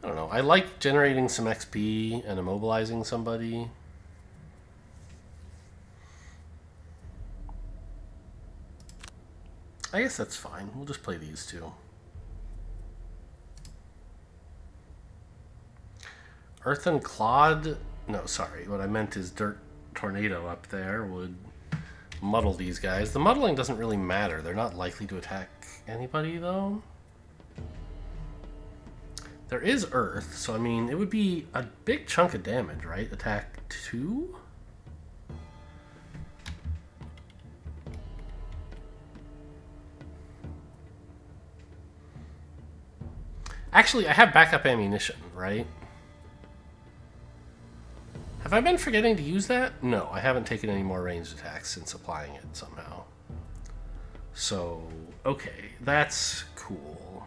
I don't know. I like generating some XP and immobilizing somebody. I guess that's fine. We'll just play these two. Earth and Clod... No, sorry. What I meant is Dirt Tornado up there would muddle these guys. The muddling doesn't really matter. They're not likely to attack anybody, though. There is Earth, so I mean, it would be a big chunk of damage, right? Attack 2? Actually, I have backup ammunition, right? Have I been forgetting to use that? No, I haven't taken any more ranged attacks since applying it somehow. So, okay, that's cool.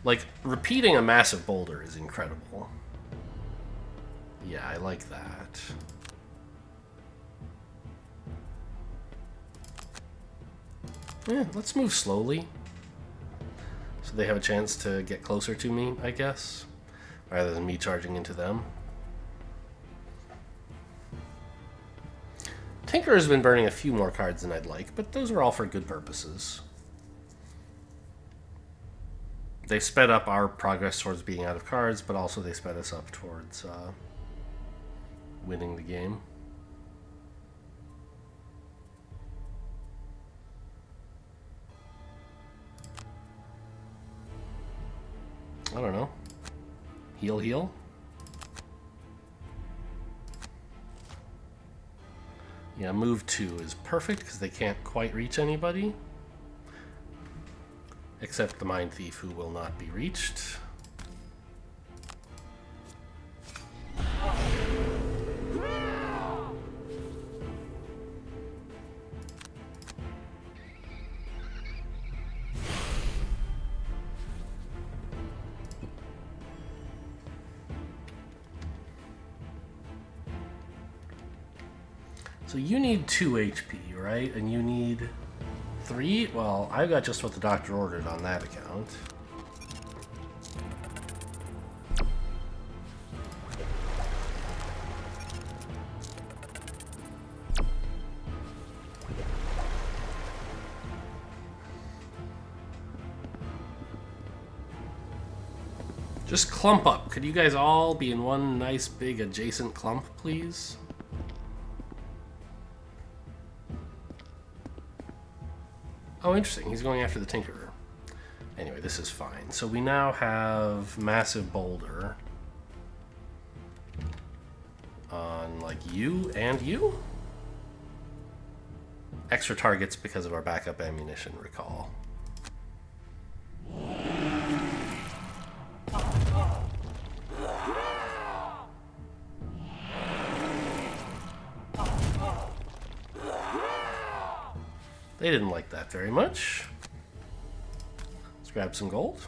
Like, repeating a massive boulder is incredible. Yeah, I like that. Yeah, let's move slowly. So they have a chance to get closer to me, I guess. Rather than me charging into them. Tinker has been burning a few more cards than I'd like, but those are all for good purposes. They sped up our progress towards being out of cards, but also they sped us up towards winning the game. I don't know. Heal, heal. Yeah, move 2 is perfect because they can't quite reach anybody. Except the Mind Thief, who will not be reached. So you need 2 HP, right? And you need 3? Well, I got just what the doctor ordered on that account. Just clump up. Could you guys all be in one nice big adjacent clump, please? Oh, interesting. He's going after the Tinkerer. Anyway, this is fine. So we now have Massive Boulder on, like, you and you? Extra targets because of our backup ammunition, recall. They didn't like that very much. Let's grab some gold.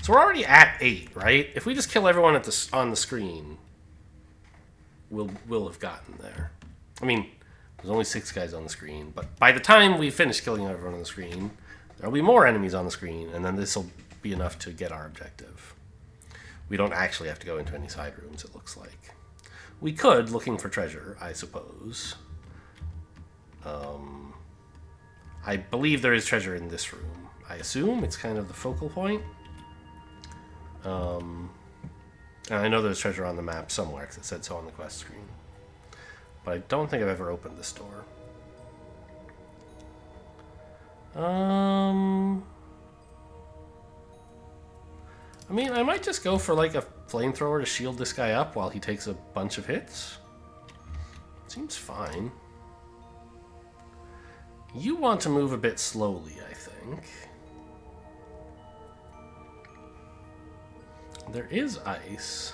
So we're already at 8, right? If we just kill everyone at on the screen, we'll have gotten there. I mean, there's only 6 guys on the screen, but by the time we finish killing everyone on the screen, there'll be more enemies on the screen, and then this will be enough to get our objective. We don't actually have to go into any side rooms, it looks like. We could, looking for treasure, I suppose. I believe there is treasure in this room. I assume it's kind of the focal point. And I know there's treasure on the map somewhere because it said so on the quest screen. But I don't think I've ever opened this door. I mean, I might just go for like a flamethrower to shield this guy up while he takes a bunch of hits. Seems fine. You want to move a bit slowly, I think. There is ice.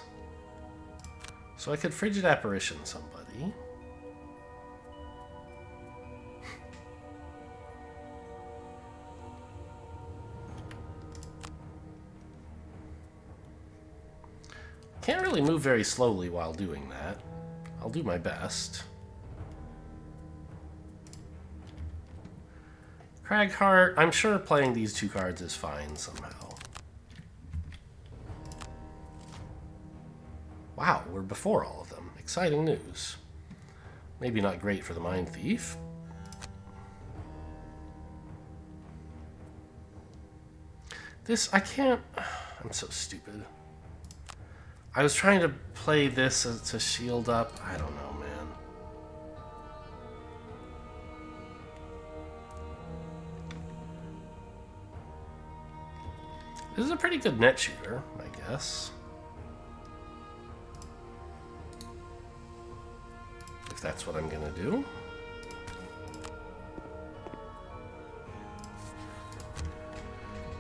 So I could frigid apparition somebody. Can't really move very slowly while doing that. I'll do my best. Cragheart, I'm sure playing these two cards is fine somehow. Wow, we're before all of them. Exciting news. Maybe not great for the Mind Thief. This, I can't... I'm so stupid. I was trying to play this to shield up. I don't know, man. This is a pretty good net shooter, I guess. If that's what I'm gonna do.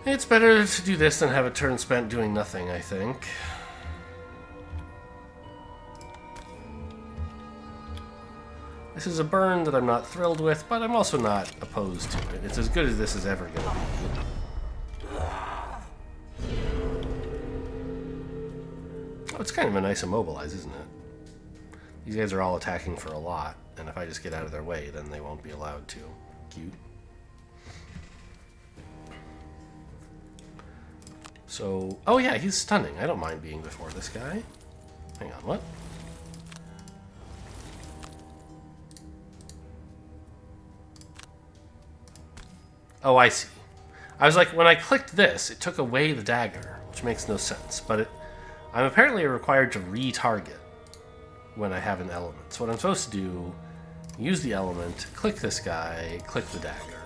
It's better to do this than have a turn spent doing nothing, I think. This is a burn that I'm not thrilled with, but I'm also not opposed to it. It's as good as this is ever going to be. Oh, it's kind of a nice immobilize, isn't it? These guys are all attacking for a lot, and if I just get out of their way, then they won't be allowed to. Cute. So, oh yeah, he's stunning. I don't mind being before this guy. Hang on, what? Oh, I see. I was like, when I clicked this, it took away the dagger, which makes no sense. But I'm apparently required to retarget when I have an element. So what I'm supposed to do, use the element, click this guy, click the dagger.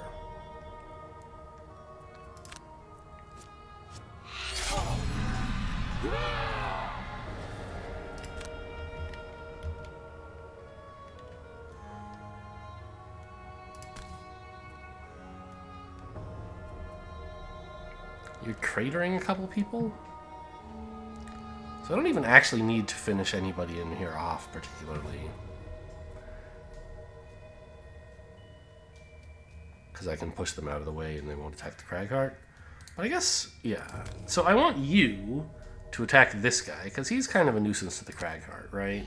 You're cratering a couple people? So I don't even actually need to finish anybody in here off particularly. Because I can push them out of the way and they won't attack the Cragheart. But I guess, yeah. So I want you to attack this guy, because he's kind of a nuisance to the Cragheart, right?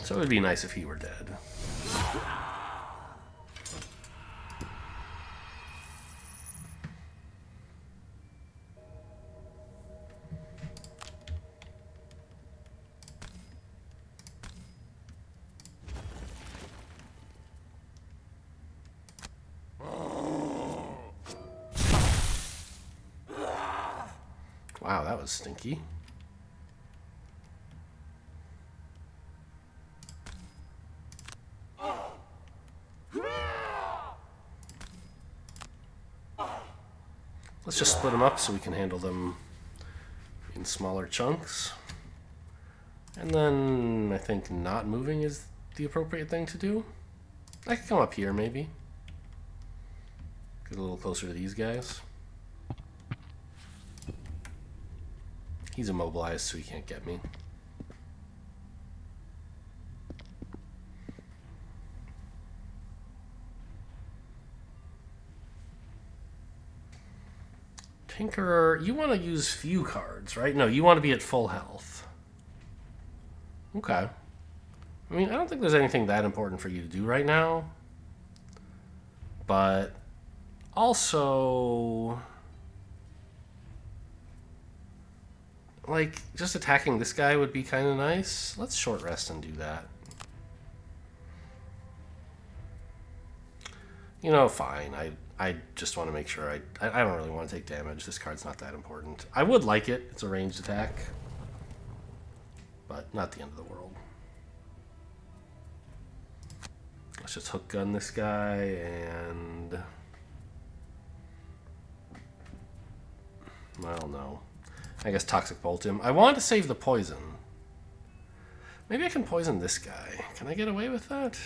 So it would be nice if he were dead. Wow, that was stinky. Let's just split them up so we can handle them in smaller chunks. And then I think not moving is the appropriate thing to do. I could come up here maybe. Get a little closer to these guys. He's immobilized, so he can't get me. Tinkerer, you want to use few cards, right? No, you want to be at full health. Okay. I mean, I don't think there's anything that important for you to do right now. But also, like, just attacking this guy would be kind of nice. Let's short rest and do that. You know, fine. I just want to make sure I don't really want to take damage. This card's not that important. I would like it. It's a ranged attack. But not the end of the world. Let's just hook gun this guy and... Well, no. I guess Toxic Bolt him. I want to save the poison. Maybe I can poison this guy. Can I get away with that?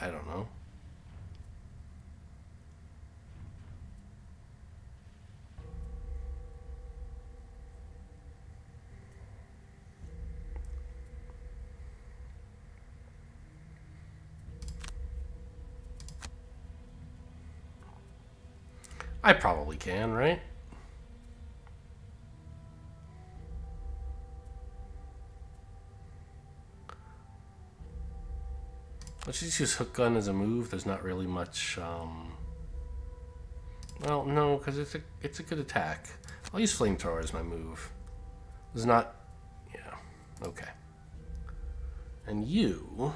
I don't know. I probably can, right? Let's just use Hook Gun as a move. There's not really much... Well, no, because it's a good attack. I'll use Flamethrower as my move. There's not... Yeah, okay. And you...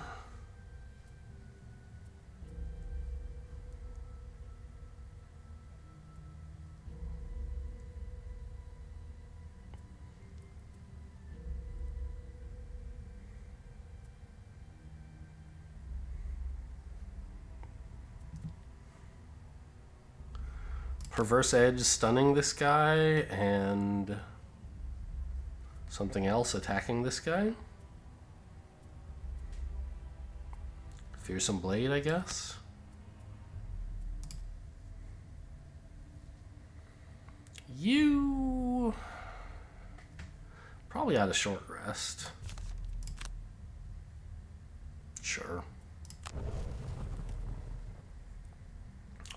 Perverse Edge stunning this guy and something else attacking this guy. Fearsome Blade, I guess. You probably out of short rest. Sure.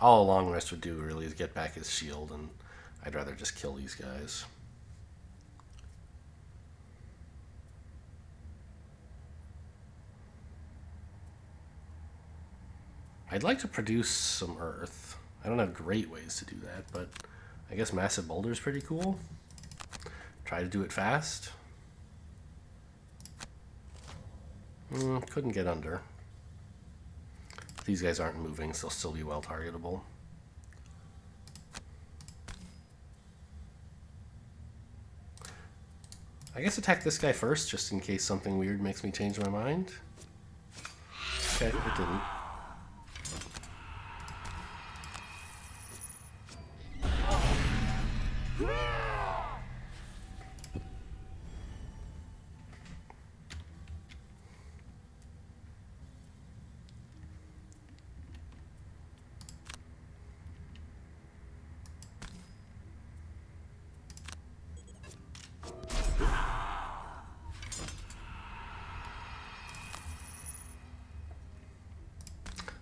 All a long rest would do really is get back his shield, and I'd rather just kill these guys. I'd like to produce some earth. I don't have great ways to do that, but I guess Massive Boulder is pretty cool. Try to do it fast. Couldn't get under. These guys aren't moving, so they'll still be well targetable. I guess attack this guy first, just in case something weird makes me change my mind. Okay, it didn't.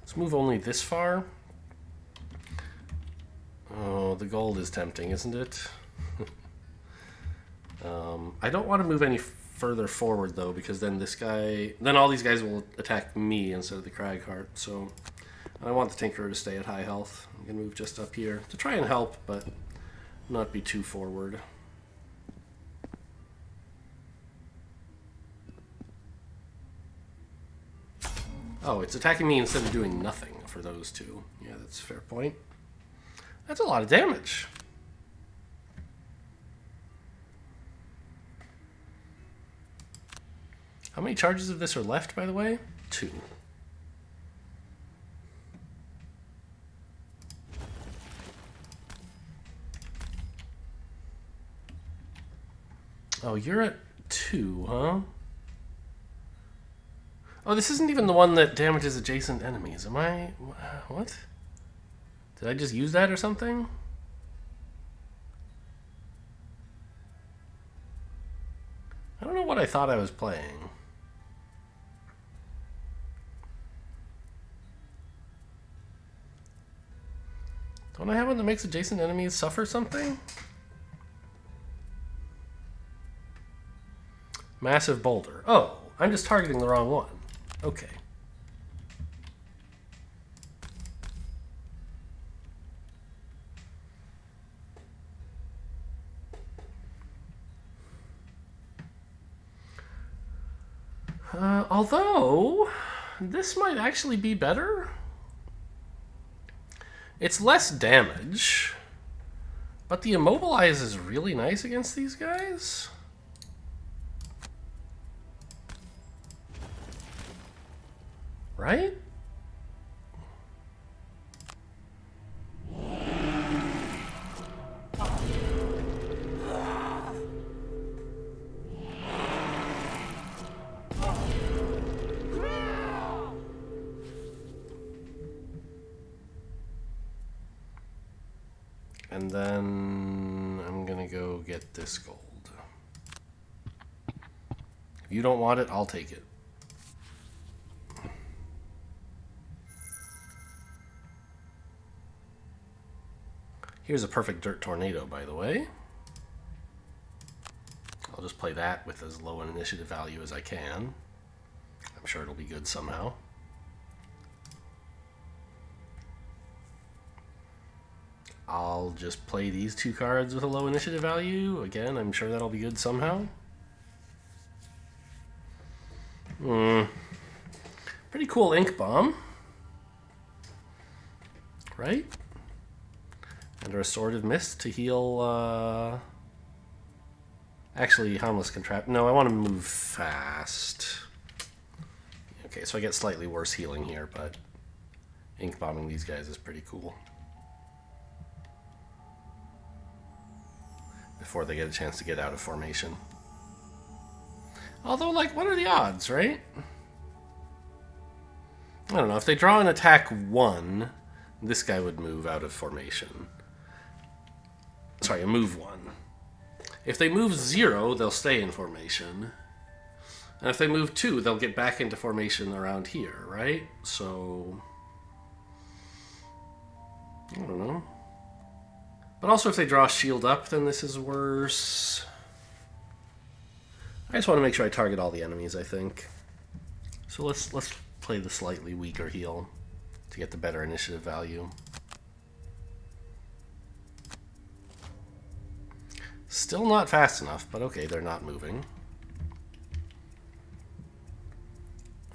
Let's move only this far. Oh, the gold is tempting, isn't it? I don't want to move any further forward, though, because then this guy... Then all these guys will attack me instead of the Cragheart, so... I want the Tinkerer to stay at high health. I'm going to move just up here to try and help, but not be too forward. Oh, it's attacking me instead of doing nothing for those two. Yeah, that's a fair point. That's a lot of damage. How many charges of this are left, by the way? 2. Oh, you're at 2, huh? Oh, this isn't even the one that damages adjacent enemies. Am I... What? Did I just use that or something? I don't know what I thought I was playing. Don't I have one that makes adjacent enemies suffer something? Massive Boulder. Oh, I'm just targeting the wrong one. Okay. Although... This might actually be better. It's less damage, but the immobilize is really nice against these guys. Right? And then I'm gonna go get this gold. If you don't want it, I'll take it. Here's a perfect dirt tornado, by the way. I'll just play that with as low an initiative value as I can. I'm sure it'll be good somehow. I'll just play these two cards with a low initiative value. Again, I'm sure that'll be good somehow. Pretty cool ink bomb. Right? And a restorative mist to heal, actually, harmless contrapt. No, I want to move fast. Okay, so I get slightly worse healing here, but ink bombing these guys is pretty cool. Before they get a chance to get out of formation. Although, like, what are the odds, right? I don't know. If they draw an attack 1, this guy would move out of formation. Sorry, a move 1. If they move 0, they'll stay in formation. And if they move 2, they'll get back into formation around here, right? So, I don't know. But also if they draw shield up, then this is worse. I just want to make sure I target all the enemies, I think. So let's play the slightly weaker heal to get the better initiative value. Still not fast enough, but okay, they're not moving.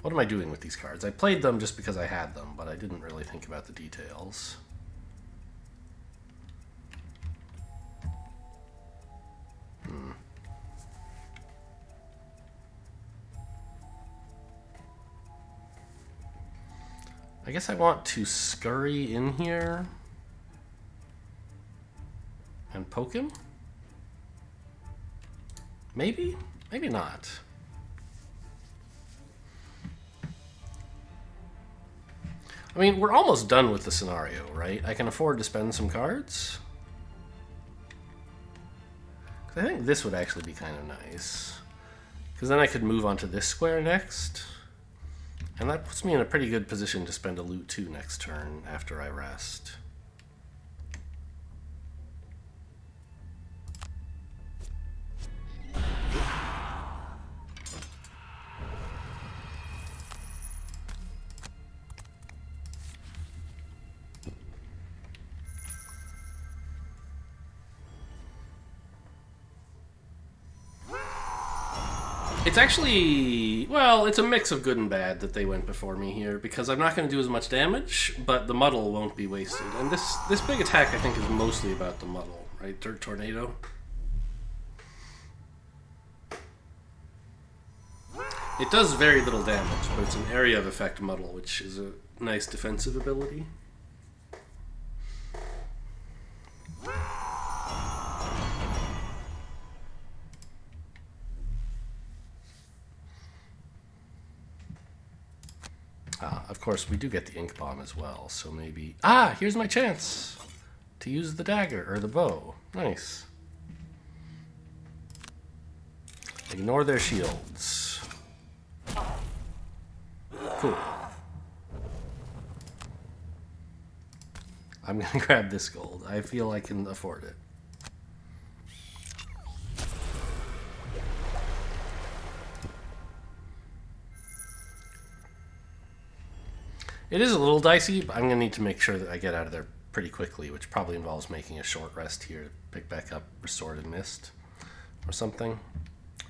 What am I doing with these cards? I played them just because I had them, but I didn't really think about the details. I guess I want to scurry in here and poke him? Maybe? Maybe not. I mean, we're almost done with the scenario, right? I can afford to spend some cards. I think this would actually be kind of nice. Because then I could move on to this square next. And that puts me in a pretty good position to spend a loot 2 next turn after I rest. It's actually, well, it's a mix of good and bad that they went before me here, because I'm not going to do as much damage, but the muddle won't be wasted. And this big attack, I think, is mostly about the muddle, right? Dirt Tornado. It does very little damage, but it's an area of effect muddle, which is a nice defensive ability. Of course, we do get the ink bomb as well, so maybe... Ah, here's my chance to use the dagger, or the bow. Nice. Ignore their shields. Cool. I'm gonna grab this gold. I feel I can afford it. It is a little dicey, but I'm going to need to make sure that I get out of there pretty quickly, which probably involves making a short rest here to pick back up Restorative Mist or something.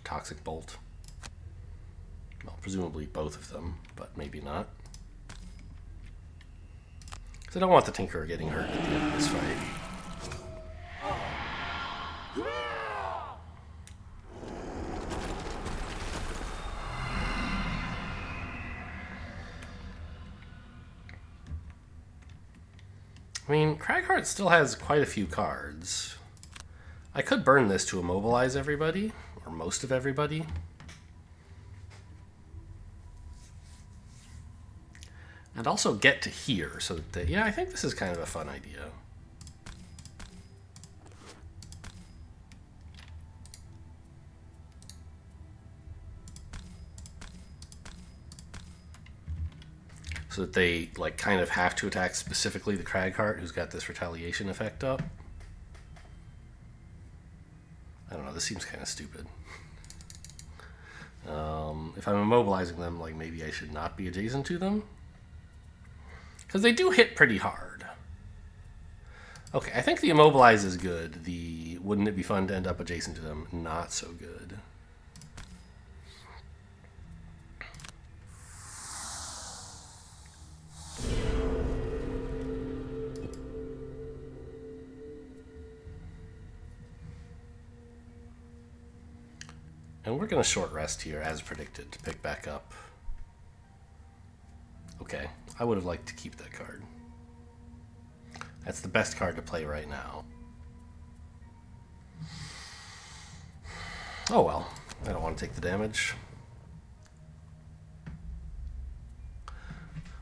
Toxic Bolt. Well, presumably both of them, but maybe not. Because I don't want the Tinkerer getting hurt at the end of this fight. I mean, Cragheart still has quite a few cards. I could burn this to immobilize everybody, or most of everybody. And also get to here, so that yeah, I think this is kind of a fun idea. So that they like kind of have to attack specifically the Cragheart, who's got this retaliation effect up. I don't know, this seems kind of stupid. If I'm immobilizing them, like maybe I should not be adjacent to them. Because they do hit pretty hard. Okay, I think the immobilize is good. The wouldn't it be fun to end up adjacent to them? Not so good. And we're going to short rest here, as predicted, to pick back up. Okay, I would have liked to keep that card. That's the best card to play right now. Oh well, I don't want to take the damage.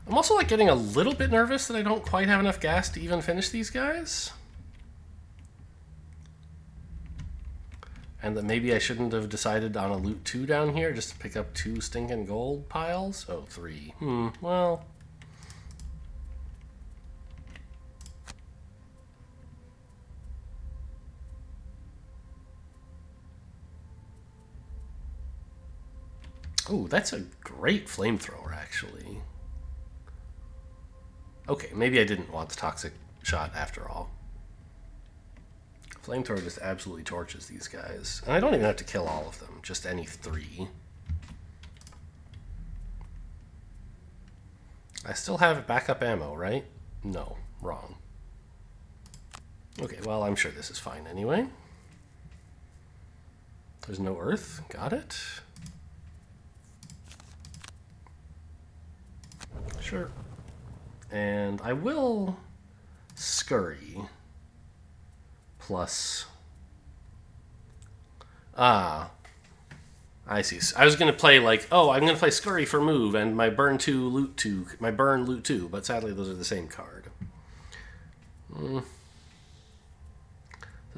I'm also like getting a little bit nervous that I don't quite have enough gas to even finish these guys. And that maybe I shouldn't have decided on a loot 2 down here just to pick up 2 stinking gold piles. Oh, 3. Well. Oh, that's a great flamethrower, actually. Okay, maybe I didn't want the toxic shot after all. Flamethrower just absolutely torches these guys. And I don't even have to kill all of them, just any 3. I still have backup ammo, right? No, wrong. Okay, well, I'm sure this is fine anyway. There's no earth, got it. Sure. And I will scurry. Plus, I see. I was going to play like, oh, I'm going to play Scurry for move and my burn 2, loot 2, my burn, loot 2, but sadly those are the same card. There's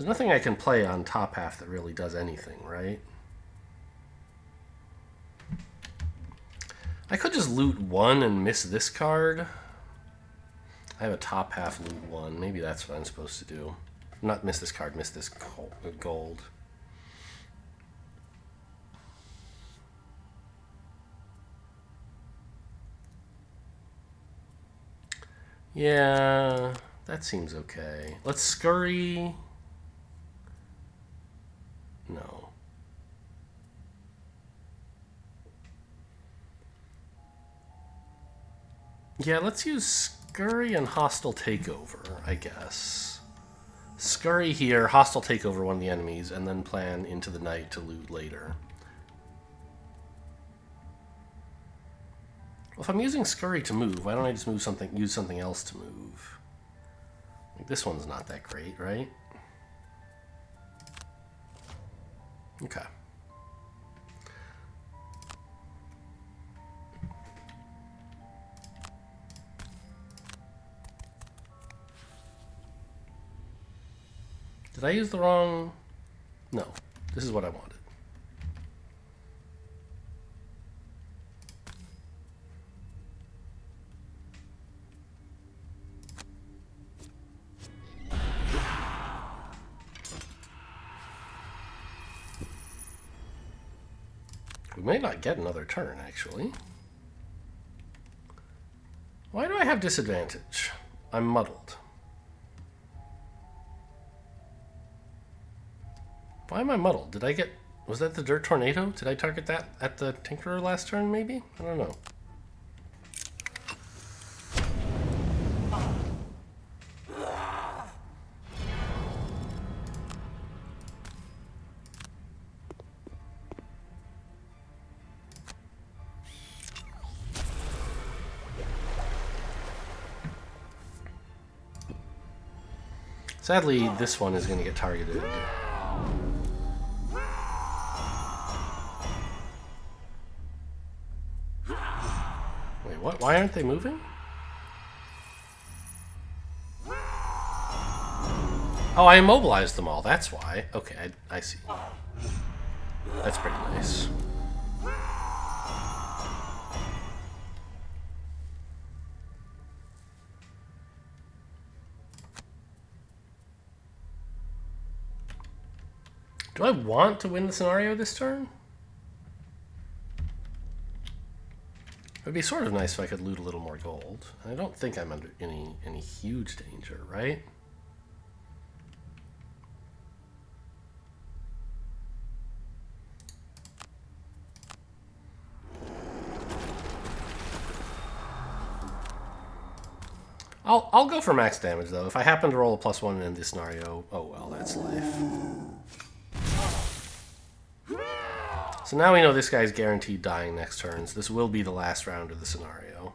nothing I can play on top half that really does anything, right? I could just loot 1 and miss this card. I have a top half loot 1. Maybe that's what I'm supposed to do. Not miss this card, miss this gold. Yeah, that seems okay. Let's scurry. No. Yeah, let's use scurry and hostile takeover, I guess. Scurry here, hostile takeover one of the enemies, and then plan into the night to loot later. Well, if I'm using scurry to move, why don't I just use something else to move? Like, this one's not that great, right? Okay. Did I use the wrong... No, this is what I wanted. We may not get another turn, actually. Why do I have disadvantage? I'm muddled. Why am I muddled? Did I get... Was that the dirt tornado? Did I target that at the Tinkerer last turn, maybe? I don't know. Sadly, this one is going to get targeted. Wait, what? Why aren't they moving? Oh, I immobilized them all. That's why. Okay, I see. That's pretty nice. Do I want to win the scenario this turn? It would be sort of nice if I could loot a little more gold. I don't think I'm under any huge danger, right? I'll go for max damage though. If I happen to roll a +1 in this scenario, oh well, that's life. So now we know this guy's guaranteed dying next turns. This will be the last round of the scenario.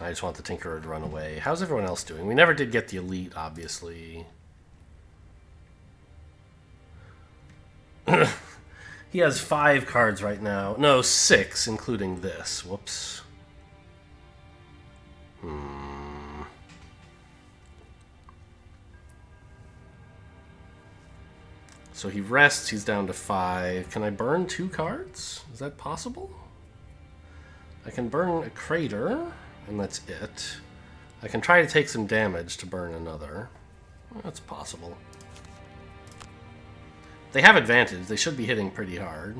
I just want the Tinkerer to run away. How's everyone else doing? We never did get the elite, obviously. He has 5 cards right now. No, 6, including this. Whoops. So he rests, he's down to 5. Can I burn 2 cards? Is that possible? I can burn a crater, and that's it. I can try to take some damage to burn another. Well, that's possible. They have advantage. They should be hitting pretty hard.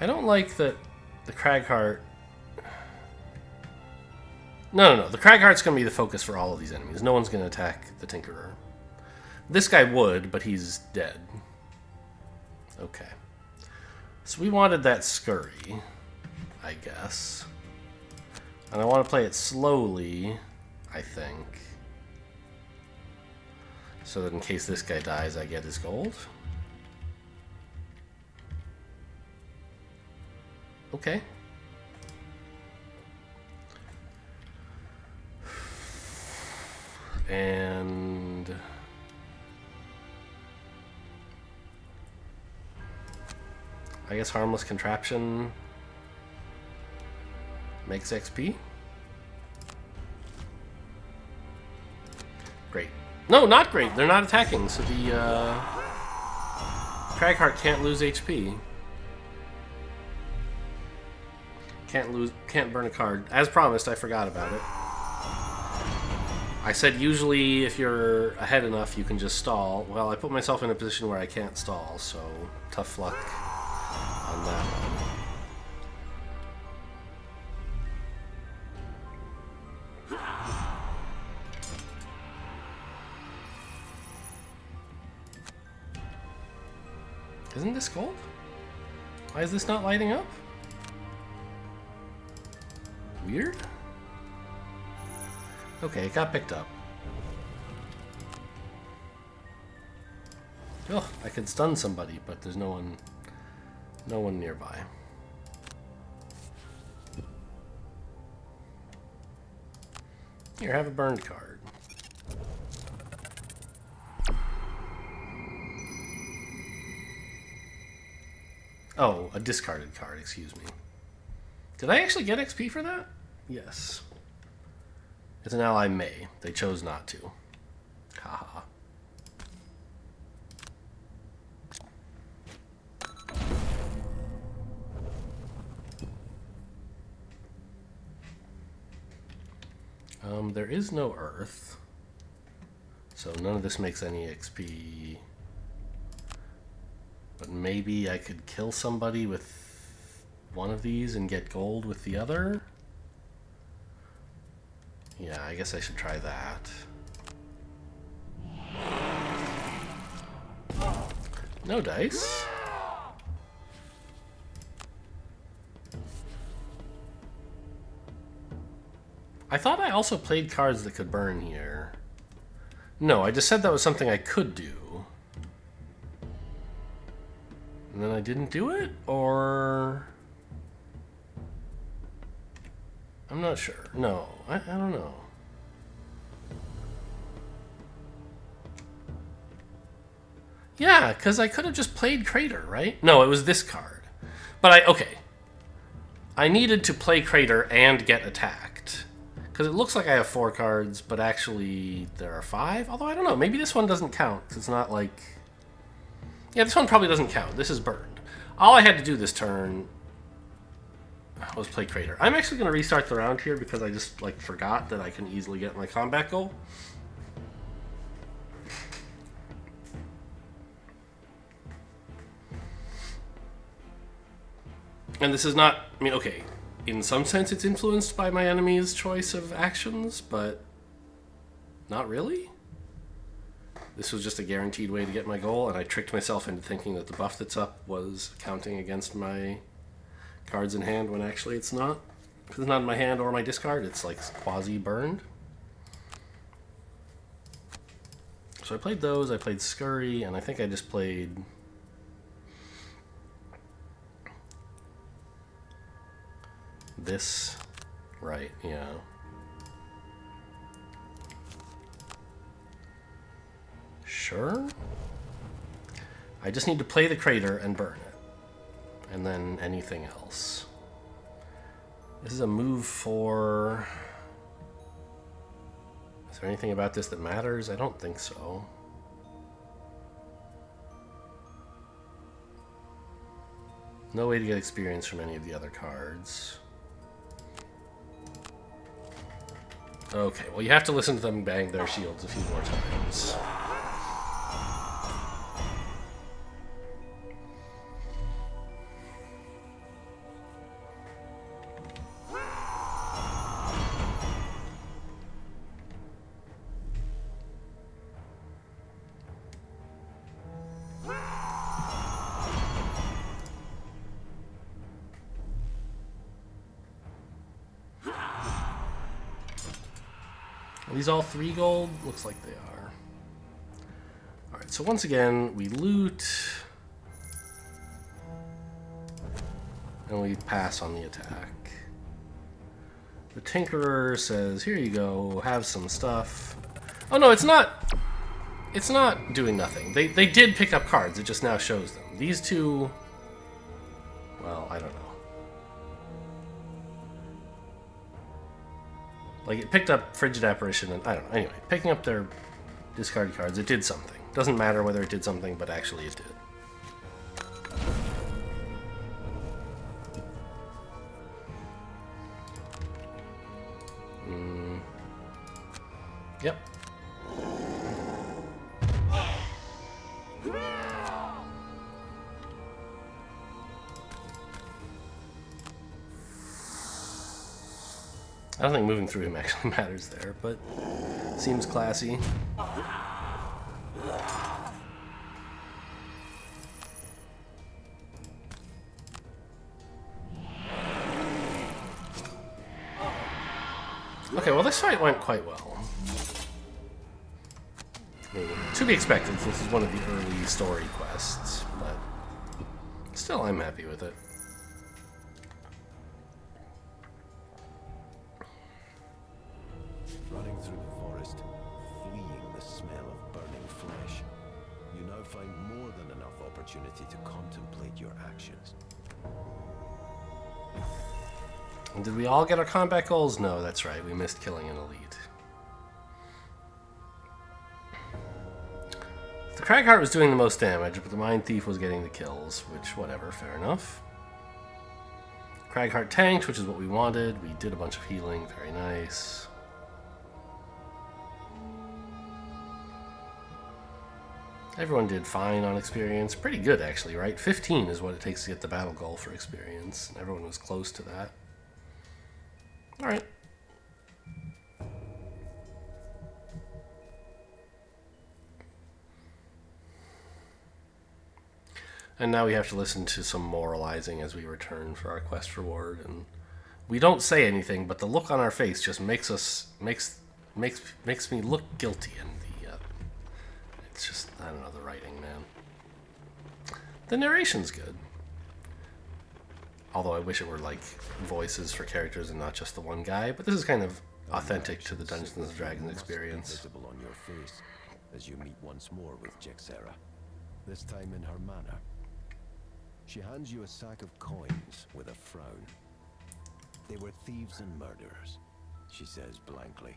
I don't like that the Cragheart... No. The Cragheart's going to be the focus for all of these enemies. No one's going to attack the Tinkerer. This guy would, but he's dead. Okay. So we wanted that Scurry, I guess. And I want to play it slowly, I think. So that in case this guy dies, I get his gold. Okay. And I guess Harmless Contraption makes XP. Great. No, not great. They're not attacking, so the Cragheart can't lose HP. Can't burn a card. As promised, I forgot about it. I said usually if you're ahead enough you can just stall. Well, I put myself in a position where I can't stall, so tough luck on that one. Isn't this gold? Why is this not lighting up? Weird? Okay, it got picked up. Oh, I could stun somebody, but there's no one nearby. Here, have a burned card. Oh, a discarded card, excuse me. Did I actually get XP for that? Yes. As an ally may. They chose not to. Haha. There is no earth. So none of this makes any XP. But maybe I could kill somebody with one of these and get gold with the other? Yeah, I guess I should try that. No dice. I thought I also played cards that could burn here. No, I just said that was something I could do. And then I didn't do it? Or... I'm not sure. No, I don't know. Yeah, because I could have just played Crater, right? No, it was this card. But okay. I needed to play Crater and get attacked. Because it looks like I have 4 cards, but actually there are 5? Although, I don't know. Maybe this one doesn't count. It's not like... Yeah, this one probably doesn't count. This is burned. All I had to do this turn was play Crater. I'm actually going to restart the round here because I just forgot that I can easily get my combat goal. And this is not... I mean, okay... In some sense, it's influenced by my enemy's choice of actions, but not really. This was just a guaranteed way to get my goal, and I tricked myself into thinking that the buff that's up was counting against my cards in hand when actually it's not. Because it's not in my hand or my discard, it's like quasi-burned. So I played those, I played Scurry, and I think I just played... this, right, yeah. Sure. I just need to play the Crater and burn it. And then anything else. This is a move for... Is there anything about this that matters? I don't think so. No way to get experience from any of the other cards. Okay, well you have to listen to them bang their shields a few more times. Are these all 3 gold? Looks like they are. Alright, so once again, we loot. And we pass on the attack. The Tinkerer says, here you go, have some stuff. Oh no, it's not... It's not doing nothing. They did pick up cards, it just now shows them. These two... Well, I don't know. Like, it picked up Frigid Apparition, and I don't know. Anyway, picking up their discard cards, it did something. Doesn't matter whether it did something, but actually it did. Yep. I don't think moving through him actually matters there, but seems classy. Okay, well this fight went quite well. I mean, to be expected, this is one of the early story quests, but still I'm happy with it. Running through the forest, fleeing the smell of burning flesh, you now find more than enough opportunity to contemplate your actions. And did we all get our combat goals? No, that's right. We missed killing an elite. The Cragheart was doing the most damage, but the Mind Thief was getting the kills, which, whatever, fair enough. Cragheart tanked, which is what we wanted. We did a bunch of healing, very nice. Everyone did fine on experience. Pretty good, actually, right? 15 is what it takes to get the battle goal for experience. Everyone was close to that. Alright. And now we have to listen to some moralizing as we return for our quest reward. And we don't say anything, but the look on our face just makes me look guilty. And it's just, I don't know, the writing, man. The narration's good. Although I wish it were like voices for characters and not just the one guy. But this is kind of authentic to the Dungeons and Dragons experience. Visible on your face as you meet once more with Jexera, this time in her manor. She hands you a sack of coins with a frown. They were thieves and murderers, she says blankly.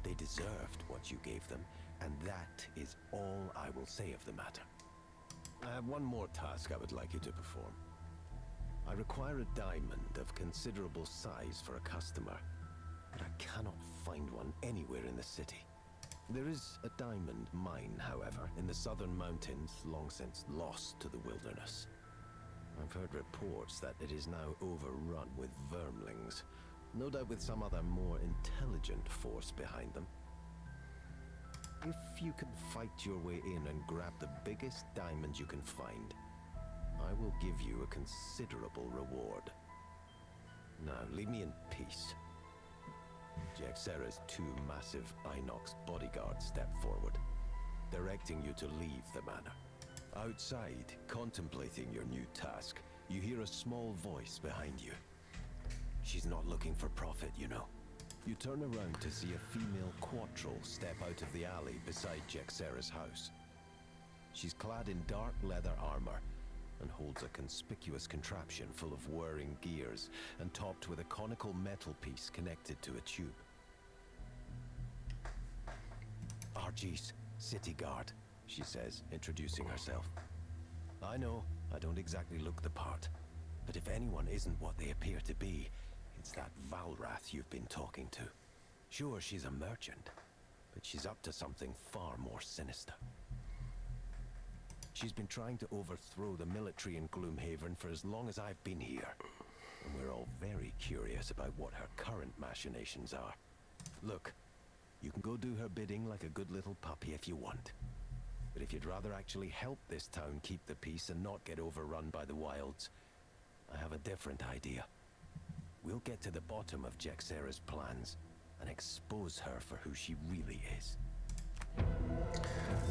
They deserved what you gave them, and that is all I will say of the matter. I have one more task I would like you to perform. I require a diamond of considerable size for a customer, but I cannot find one anywhere in the city. There is a diamond mine, however, in the southern mountains, long since lost to the wilderness. I've heard reports that it is now overrun with vermlings, no doubt with some other more intelligent force behind them. If you can fight your way in and grab the biggest diamond you can find, I will give you a considerable reward. Now, leave me in peace. Jexera's two massive Inox bodyguards step forward, directing you to leave the manor. Outside, contemplating your new task, you hear a small voice behind you. She's not looking for profit, you know. You turn around to see a female quattrel step out of the alley beside Jexera's house. She's clad in dark leather armor and holds a conspicuous contraption full of whirring gears and topped with a conical metal piece connected to a tube. RG's city guard, she says, introducing herself. I know, I don't exactly look the part, but if anyone isn't what they appear to be, it's that Valrath you've been talking to. Sure, she's a merchant, but she's up to something far more sinister. She's been trying to overthrow the military in Gloomhaven for as long as I've been here, and we're all very curious about what her current machinations are. Look, you can go do her bidding like a good little puppy if you want. But if you'd rather actually help this town keep the peace and not get overrun by the wilds, I have a different idea. We'll get to the bottom of Jexera's plans and expose her for who she really is.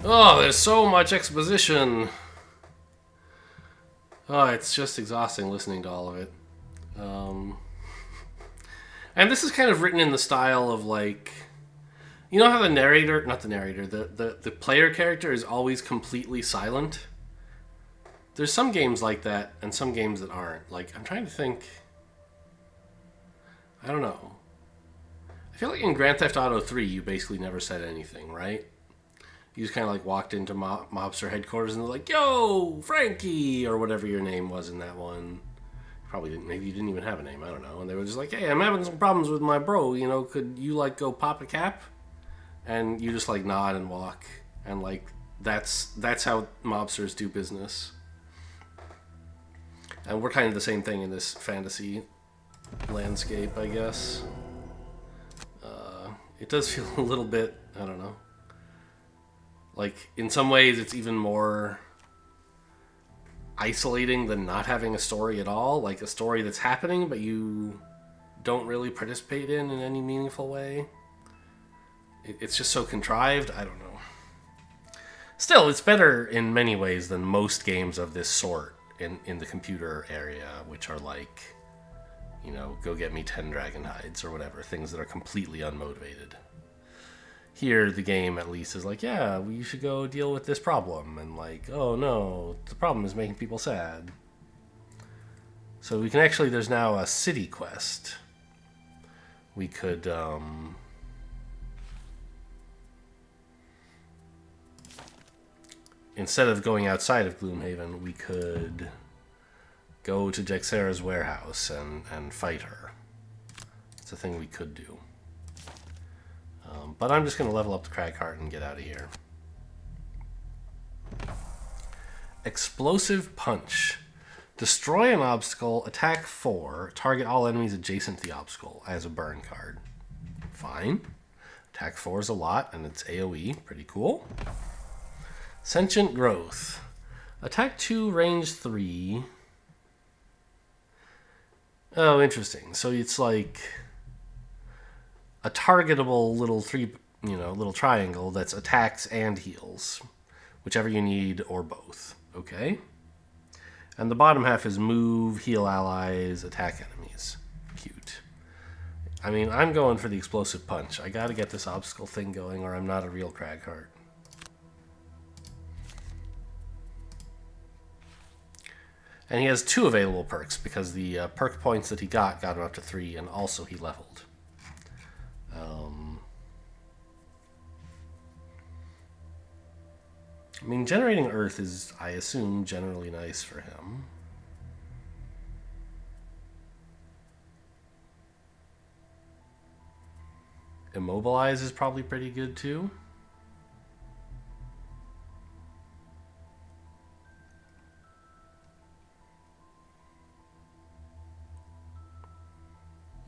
Oh, there's so much exposition. Oh, it's just exhausting listening to all of it. And this is kind of written in the style of like, you know how the narrator, not the narrator, the player character is always completely silent? There's some games like that and some games that aren't. Like, I'm trying to think. I don't know. I feel like in Grand Theft Auto 3, you basically never said anything, right? You just kind of like walked into mobster headquarters and they're like, "Yo, Frankie," or whatever your name was in that one. Probably didn't. Maybe you didn't even have a name. I don't know. And they were just like, "Hey, I'm having some problems with my bro. You know, could you like go pop a cap?" And you just like nod and walk, and like that's how mobsters do business. And we're kind of the same thing in this fantasy landscape, I guess. It does feel a little bit, I don't know. Like, in some ways, it's even more isolating than not having a story at all. Like, a story that's happening, but you don't really participate in any meaningful way. It's just so contrived. I don't know. Still, it's better in many ways than most games of this sort in the computer area, which are like, you know, go get me 10 dragon hides or whatever, things that are completely unmotivated. Here, the game at least is like, yeah, well, you should go deal with this problem, and like, oh no, the problem is making people sad. So we can actually, there's now a city quest. We could, instead of going outside of Gloomhaven, we could go to Jexera's warehouse and fight her. It's a thing we could do. But I'm just going to level up the crag cart and get out of here. Explosive Punch. Destroy an obstacle, attack 4, target all enemies adjacent to the obstacle as a burn card. Fine. Attack 4 is a lot, and it's AoE. Pretty cool. Sentient Growth. Attack 2, range 3. Oh, interesting. So it's like a targetable little little triangle that's attacks and heals. Whichever you need or both. Okay. And the bottom half is move, heal allies, attack enemies. Cute. I mean, I'm going for the Explosive Punch. I gotta get this obstacle thing going or I'm not a real Cragheart. And he has 2 available perks because the perk points that he got him up to 3 and also he leveled. I mean, generating Earth is, I assume, generally nice for him. Immobilize is probably pretty good too.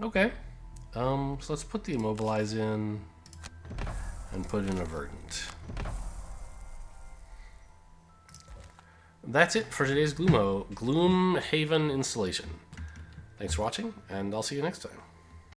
Okay. So let's put the Immobilize in and put in a Verdant. That's it for today's Gloomhaven installation. Thanks for watching, and I'll see you next time.